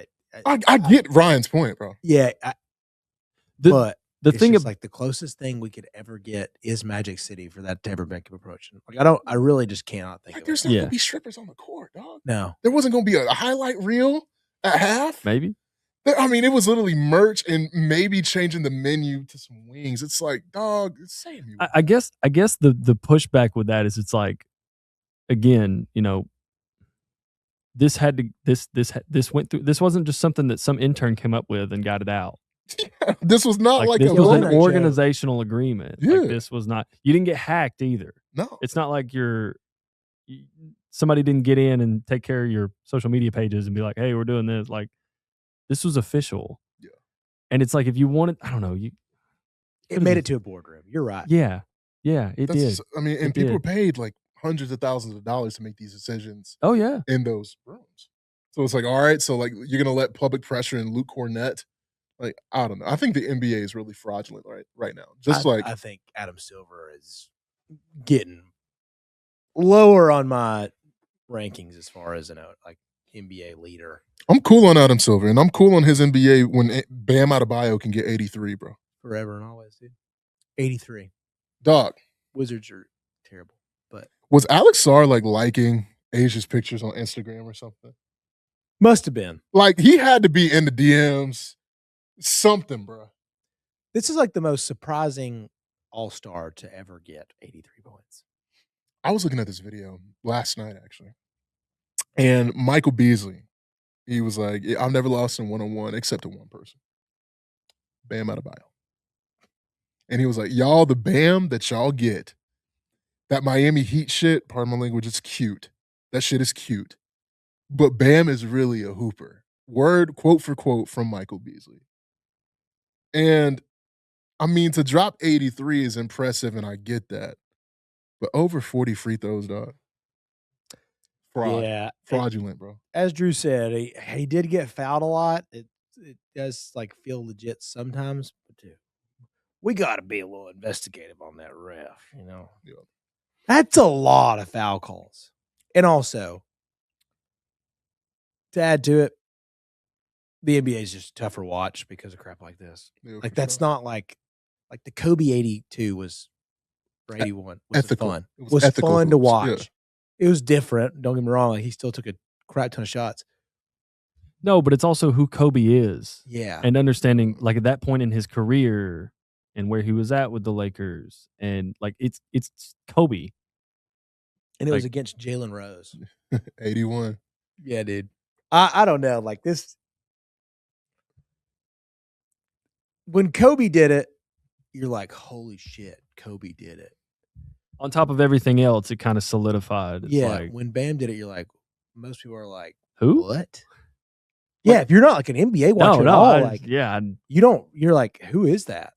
I get Ryan's point, bro. Yeah. But the it's thing just like the closest thing we could ever get is Magic City for that to ever make an approach. Like, I really just cannot think of there's it. not gonna be strippers on the court, dog. No. There wasn't gonna be a highlight reel at half. Maybe. I mean, it was literally merch and maybe changing the menu to some wings. It's like, dog, save me. I guess the pushback with that is it's like, again, this had to this went through. This wasn't just something that some intern came up with and got it out. This was not like this a was an loaner organizational agreement. Yeah. Like, this was not. You didn't get hacked either. No. It's not like somebody didn't get in and take care of your social media pages and be like, "Hey, we're doing this." Like, this was official. Yeah. And it's like, if you wanted, I don't know, It made it to a boardroom. You're right. Yeah, it did. I mean, and It people did. are paid like hundreds of thousands of dollars to make these decisions Oh yeah. in those rooms. So it's like, all right, so like you're gonna let public pressure and Luke Cornett. Like, I don't know. I think the NBA is really fraudulent right now. I think Adam Silver is getting lower on my rankings as far as like NBA leader. I'm cool on Adam Silver, and I'm cool on his NBA when Bam Adebayo can get 83, bro. Forever and always, dude. 83. Dog. Wizards are terrible. But was Alex Sarr like liking Asia's pictures on Instagram or something? Must have been. Like, he had to be in the DMs. Something, bro. This is like the most surprising all-star to ever get 83 points. I was looking at this video last night, actually. And Michael Beasley, he was like, I've never lost in one-on-one except to one person. Bam Adebayo. And he was like, y'all, the Bam that y'all get, that Miami Heat shit, pardon my language, it's cute. That shit is cute. But Bam is really a hooper. Word, quote for quote, from Michael Beasley. And, I mean, to drop 83 is impressive, and I get that. But over 40 free throws, dog. Fraud. Yeah. Fraudulent, bro. As Drew said, he did get fouled a lot. It does like feel legit sometimes, but dude, we got to be a little investigative on that ref, Yeah. That's a lot of foul calls. And also, to add to it, the NBA is just tougher to watch because of crap like this. Yeah, like, for that's sure. not like the Kobe 82 was, or 81 was ethical. fun. It Was was ethical fun to hoops, watch. yeah. It was different. Don't get me wrong. Like, he still took a crap ton of shots. No, but it's also who Kobe is. Yeah. And understanding, like, at that point in his career and where he was at with the Lakers, and like it's Kobe. And it was like- against Jalen Rose. 81. Yeah, dude. I don't know. Like, this. When Kobe did it, you're like, holy shit, Kobe did it. On top of everything else, it kind of solidified. It's Yeah. like, When Bam did it, you're like, most people are like, who? what? Yeah, if you're not like an NBA watcher at all, you're like, who is that?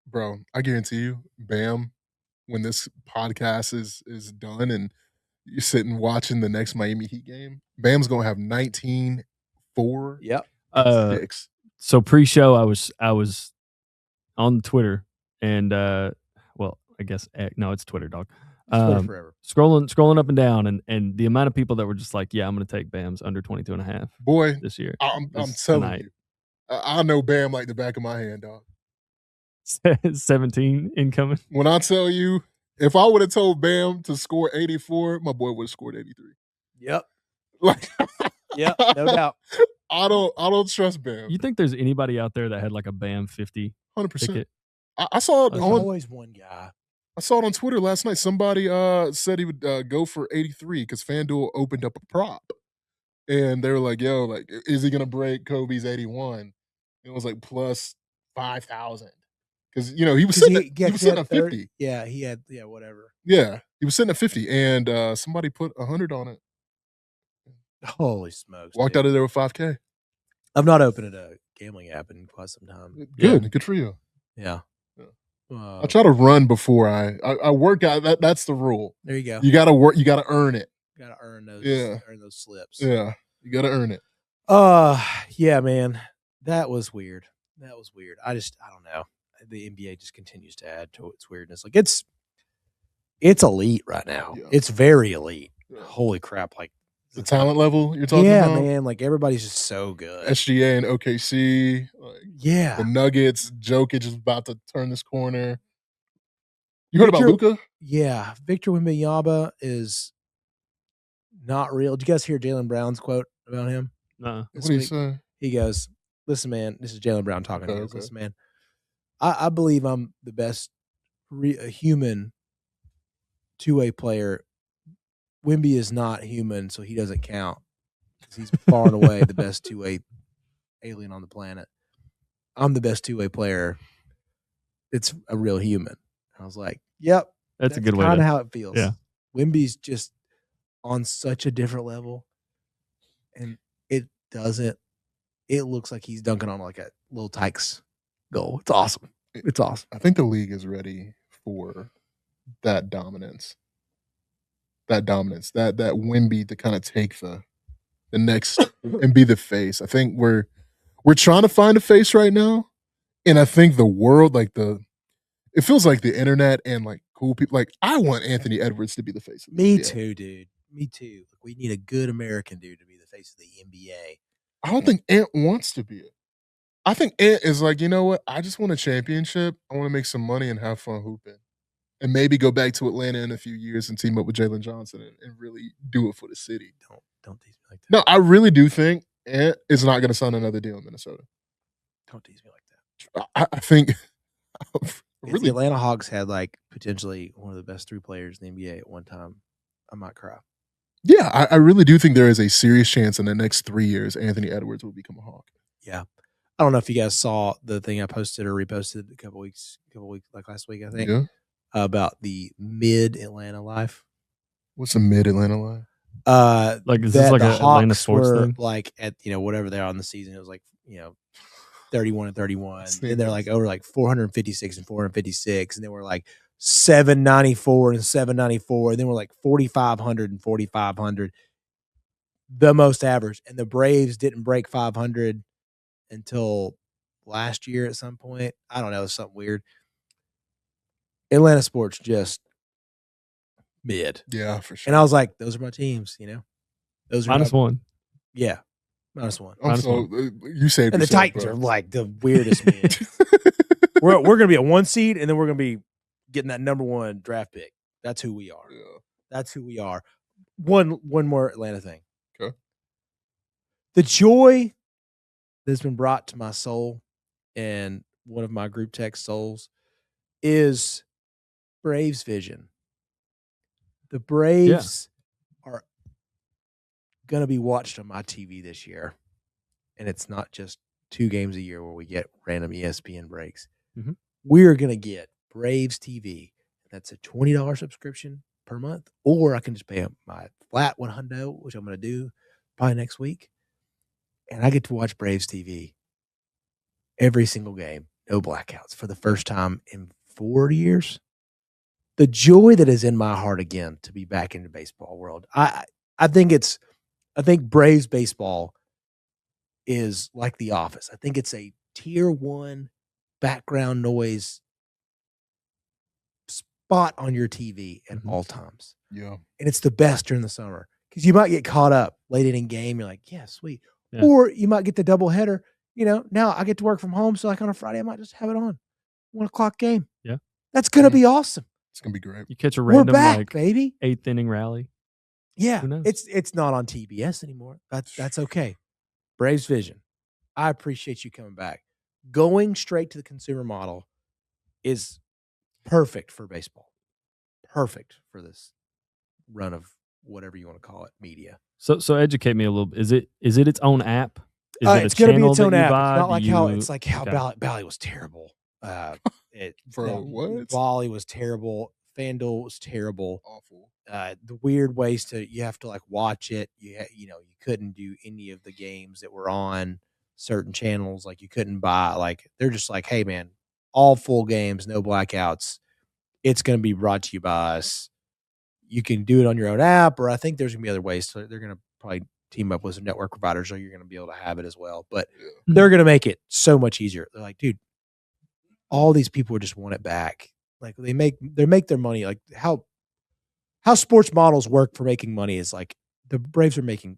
Bro, I guarantee you, Bam, when this podcast is done and you're sitting watching the next Miami Heat game, Bam's going to have 19, 4, Yep. 6. So pre-show, I was on Twitter and well, I guess no, it's Twitter, dog. Twitter forever. Scrolling up and down, and the amount of people that were just like, yeah, I'm going to take Bam's under 22.5 Boy, this year. I'm this telling tonight. you, I know Bam like the back of my hand, dog. 17 incoming. When I tell you, if I would have told Bam to score 84, my boy would have scored 83. Yep. Like, Yep, no doubt. I don't trust Bam. You think there's anybody out there that had like a Bam 50 100%. ticket? I saw it There's on. always one guy. I saw it on Twitter last night. Somebody said he would go for 83 because FanDuel opened up a prop, and they were like, "Yo, like, is he gonna break Kobe's 81?" It was like plus 5,000 because he was sitting at 50. Yeah, he had whatever. Yeah, he was sitting at 50, and somebody put 100 on it. Holy smokes! Walked out of there with 5K. I've not opened a gambling app in quite some time. Good for you. Yeah. I try to run before I work out. That's the rule. There you go. You got to work. You got to earn it. You got to earn those. Yeah. Earn those slips. Yeah, you got to earn it. Yeah, man, that was weird. I don't know. The NBA just continues to add to its weirdness. Like it's elite right now. Yeah. It's very elite. Yeah. Holy crap! Like the talent level you're talking about. Yeah, man. Like everybody's just so good. SGA and OKC. Yeah. The Nuggets. Jokic is about to turn this corner. You heard about Luka? Yeah. Victor Wembanyama is not real. Did you guys hear Jaylen Brown's quote about him? No. What did he say? He goes, "Listen, man, this is Jaylen Brown talking. Okay, He goes, okay. Listen, man, I believe I'm the best human two-way player. Wemby is not human, so he doesn't count because he's far and away the best two-way alien on the planet. I'm the best two-way player. It's a real human." I was like, "Yep, that's a good way. Kind of how it feels." Yeah, Wemby's just on such a different level, and it doesn't. It looks like he's dunking on like a little Tykes goal. It's awesome. It's awesome. I think the league is ready for that dominance. That Wemby to kind of take the next and be the face. I think we're trying to find a face right now, and I think the world, it feels like the internet and like cool people. Like I want Anthony Edwards to be the face of the Me NBA. too, dude. Me too. We need a good American dude to be the face of the NBA. I don't think Ant wants to be it. I think Ant is like, you know what? I just want a championship. I want to make some money and have fun hooping. And maybe go back to Atlanta in a few years and team up with Jalen Johnson and really do it for the city. Don't tease me like that. No, I really do think Ant is not going to sign another deal in Minnesota. Don't tease me like that. I think if the Atlanta Hawks had like potentially one of the best three players in the NBA at one time, I might cry. Yeah, I really do think there is a serious chance in the next 3 years Anthony Edwards will become a Hawk. Yeah. I don't know if you guys saw the thing I posted or reposted a couple weeks like last week, I think. Yeah. About the mid-Atlanta life. What's a mid-Atlanta life? Like is this like an Atlanta sports were thing? Like at whatever they are on the season, it was like 31 and 31. And they're like over like 456 and 456, and then we're like 794 and 794, and then we're like 4,500 and 4,500. The most average, and the Braves didn't break 500 until last year at some point. I don't know, it's something weird. Atlanta sports just mid. Yeah, for sure. And I was like, those are my teams, Those are -1. Yeah. -1. You saved and the yourself, Titans bro. are like the weirdest mid. We're gonna be a 1 seed, and then we're gonna be getting that number 1 draft pick. That's who we are. Yeah. That's who we are. One more Atlanta thing. Okay. The joy that's been brought to my soul and one of my group text souls is Braves vision. The Braves are going to be watched on my TV this year. And it's not just 2 games a year where we get random ESPN breaks. Mm-hmm. We're going to get Braves TV. That's a $20 subscription per month. Or I can just pay my flat $100, which I'm going to do probably next week. And I get to watch Braves TV every single game. No blackouts for the first time in 40 years. The joy that is in my heart again to be back in the baseball world. I think Braves baseball is like The Office. I think it's a tier 1 background noise spot on your TV at all times. Yeah. And it's the best during the summer because you might get caught up late in a game. You're like, yeah, sweet. Yeah. Or you might get the double header. You know, now I get to work from home. So like on a Friday, I might just have it on 1 o'clock game. Yeah. That's going to be awesome. It's going to be great. You catch a We're random back, like baby. 8th inning rally. Yeah. Who knows? It's not on TBS anymore. That's okay. Braves Vision. I appreciate you coming back. Going straight to the consumer model is perfect for baseball. Perfect for this run of whatever you want to call it, media. So educate me a little bit. Is it its own app? Is it It's going to be its that own you app. buy? It's not like how Okay. Bally was terrible. What? Bally was terrible. FanDuel was terrible. Awful. The weird ways you have to like watch it. You couldn't do any of the games that were on certain channels. Like you couldn't buy. Like they're just like, hey man, all full games, no blackouts. It's going to be brought to you by us. You can do it on your own app, or I think there's going to be other ways. So they're going to probably team up with some network providers, so you're going to be able to have it as well. But they're going to make it so much easier. They're like, dude, all these people just want it back. Like they make their money. Like how sports models work for making money is like the Braves are making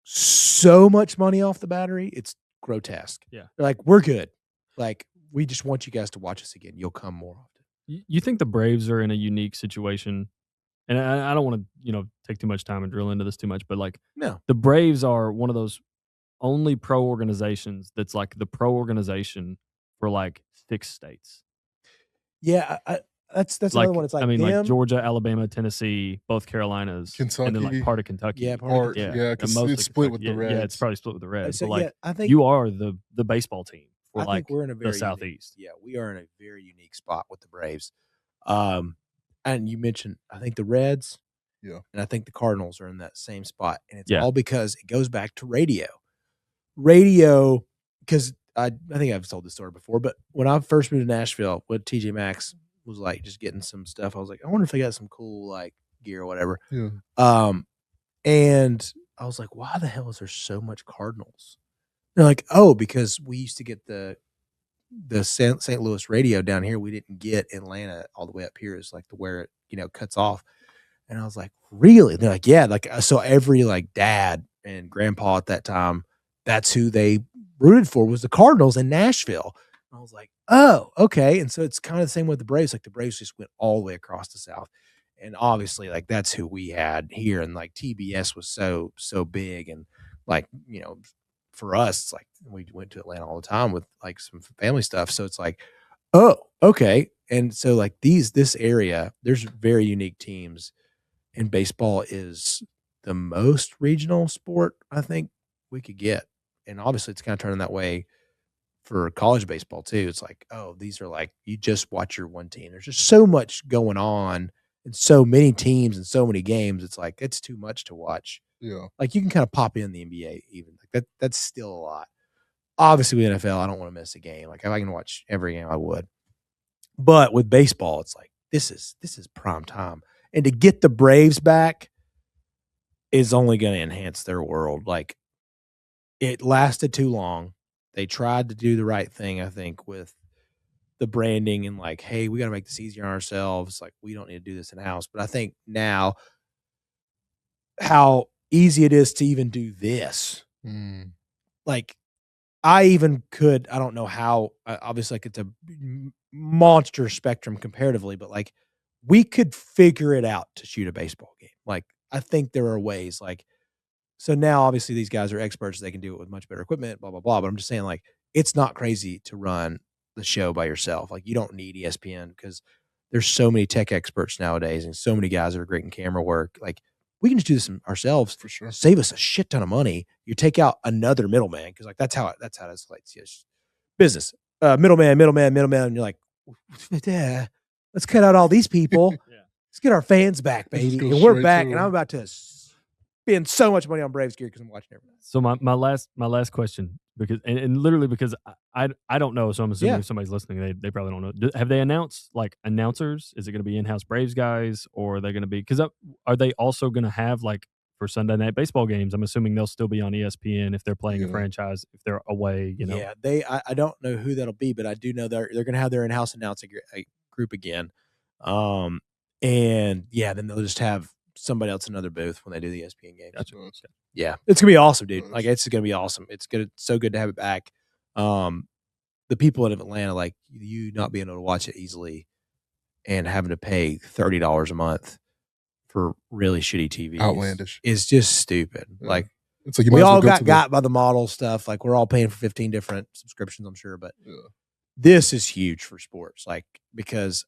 so much money off the battery. It's grotesque. Yeah. They're like, we're good. Like we just want you guys to watch us again. You'll come more often. You think the Braves are in a unique situation? And I don't want to, take too much time and drill into this too much, but like No. the Braves are one of those only pro organizations that's like the pro organization for like 6 states. Yeah, that's Like, another one. It's like like Georgia, Alabama, Tennessee, both Carolinas, Kentucky. and then like part of Kentucky. Yeah, because mostly it's split Kentucky. with the Reds. Yeah, it's probably split with the Reds. So, but like yeah, I think you are the baseball team for I like think we're in a very the Southeast. We are in a very unique spot with the Braves. And you mentioned, I think the Reds, and I think the Cardinals are in that same spot, and it's all because it goes back to radio. Radio, because I think I've told this story before, but when I first moved to Nashville, with TJ Maxx was like just getting some stuff, I was like, I wonder if they got some cool like gear or whatever. Yeah. And I was like, why the hell is there so much Cardinals? They're like, oh, because we used to get the St. Louis radio down here. We didn't get Atlanta all the way up here. Is like where it cuts off. And I was like, really? They're like, yeah. Like so, every like dad and grandpa at that time, that's who they rooted for was the Cardinals in Nashville. And I was like, oh, okay. And so it's kind of the same with the Braves. Like the Braves just went all the way across the South, and obviously like that's who we had here. And like TBS was so big, and like for us, it's like we went to Atlanta all the time with like some family stuff. So it's like, oh, okay. And so like this area, there's very unique teams, and baseball is the most regional sport I think we could get. And obviously it's kind of turning that way for college baseball too. It's like, oh, these are like, you just watch your one team. There's just so much going on and so many teams and so many games. It's like, it's too much to watch. Yeah. Like you can kind of pop in the NBA even. Like that's still a lot. Obviously with NFL, I don't want to miss a game. Like if I can watch every game, I would. But with baseball, it's like this is prime time. And to get the Braves back is only going to enhance their world. Like it lasted too long. They tried to do the right thing, I think, with the branding and like, hey, we got to make this easier on ourselves. Like we don't need to do this in-house. But I think now how easy it is to even do this. Like I even could, I don't know how, obviously like it's a monster spectrum comparatively, but like we could figure it out to shoot a baseball game. Like I think there are ways like, so now obviously these guys are experts. They can do it with much better equipment, blah, blah, blah. But I'm just saying like, it's not crazy to run the show by yourself. Like you don't need ESPN because there's so many tech experts nowadays and so many guys that are great in camera work. Like we can just do this ourselves for sure. Save us a shit ton of money. You take out another middleman because like that's how it escalates. Yes. Business, middleman. And you're like, yeah, let's cut out all these people. Let's get our fans back, baby. And we're back. And I'm about to spend so much money on Braves gear because I'm watching everything. So my last question, because and literally because I don't know, so I'm assuming if somebody's listening, they probably don't know. Have they announced like announcers? Is it going to be in-house Braves guys, or are they going to be? Because are they also going to have like for Sunday night baseball games. I'm assuming they'll still be on ESPN if they're playing a Yeah. franchise, if they're away, you know. Yeah, I don't know who that'll be, but I do know they're going to have their in-house announcing group again. And yeah, then they'll just have somebody else in another booth when they do the ESPN games. Gotcha. Yeah, it's gonna be awesome, dude. Nice. Like, it's gonna be awesome. It's so good to have it back. The people in Atlanta, like you, not being able to watch it easily and having to pay $30 a month for really shitty TV Outlandish. is just stupid. Yeah. Like, it's like you we might as well all go to got by the model stuff. Like, we're all paying for 15 different subscriptions, I'm sure, but Yeah. this is huge for sports. Like, because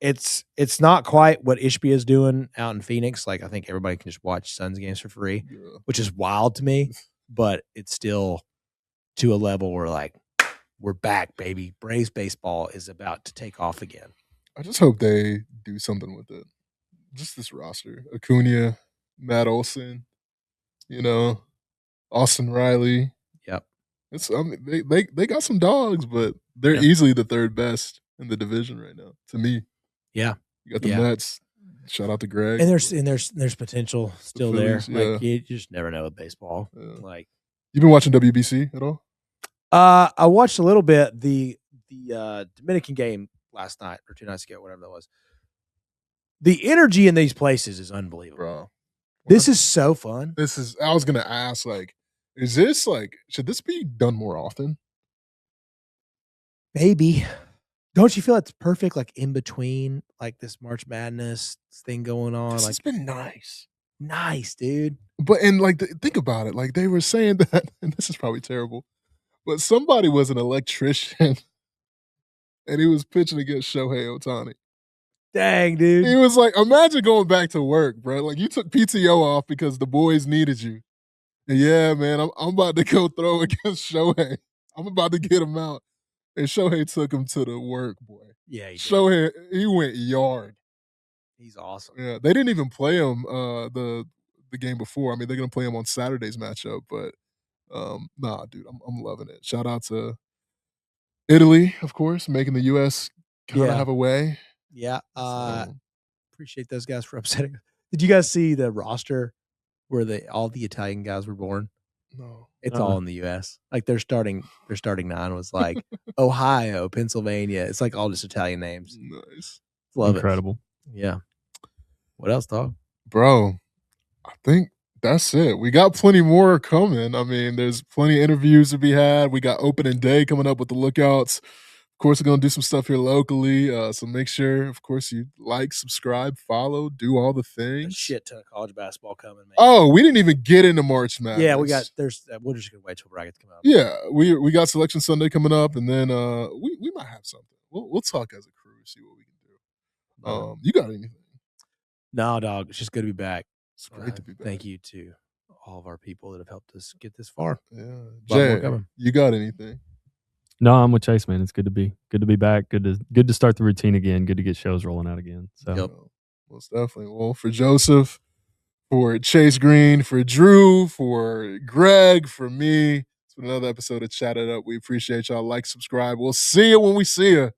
it's not quite what Ishbia is doing out in Phoenix. Like, I think everybody can just watch Suns games for free, which is wild to me, but it's still to a level where, like, we're back, baby. Braves baseball is about to take off again. I just hope they do something with it. Just this roster: Acuna, Matt Olson, Austin Riley. Yep. They got some dogs, but they're easily the third best in the division right now. To me, yeah. You got the Mets. Shout out to Greg. And there's potential still Phillies, there. Like, you just never know with baseball. Yeah. Like, you've been watching WBC at all? I watched a little bit the Dominican game last night or 2 nights ago, whatever that was. The energy in these places is unbelievable. Bro. This is so fun. I was gonna ask, like, is this like, should this be done more often? Maybe. Don't you feel it's perfect, like, in between, like, this March Madness thing going on? This like, has been nice. Nice, dude. But, and like, think about it. Like, they were saying that, and this is probably terrible, but somebody was an electrician and he was pitching against Shohei Ohtani. Dang, dude. He was like, imagine going back to work, bro. Like, you took PTO off because the boys needed you. And yeah, man, I'm about to go throw against Shohei. I'm about to get him out. And Shohei took him to the work, boy. Yeah, he did. Shohei, he went yard. He's awesome. Yeah, they didn't even play him the game before. I mean, they're gonna play him on Saturday's matchup, but nah, dude, I'm loving it. Shout out to Italy, of course, making the U.S. kind of have a way. Yeah, appreciate those guys for upsetting. Did you guys see the roster where all the Italian guys were born? No, it's all in the U.S. Like, their starting 9 was like Ohio, Pennsylvania. It's like all just Italian names. Nice, love Incredible. it. Yeah. What else, dog? Bro, I think that's it. We got plenty more coming. I mean, there's plenty of interviews to be had. We got opening day coming up with the Lookouts. Of course, we're going to do some stuff here locally. So make sure, of course, you like, subscribe, follow, do all the things. A shit ton of college basketball coming, man. Oh, we didn't even get into March Madness. Yeah, we're just going to wait till brackets come out. Yeah, we got Selection Sunday coming up, and then we might have something. We'll talk as a crew, see what we can do. You got anything? No, dog. It's just good to be back. It's great to be back. Thank you to all of our people that have helped us get this far. Yeah, Jay, you got anything? No, I'm with Chase, man. It's good to be back. Good to start the routine again. Good to get shows rolling out again. So, most definitely. Well, for Joseph, for Chase Green, for Drew, for Greg, for me, it's been another episode of Chat It Up. We appreciate y'all. Like, subscribe. We'll see you when we see you.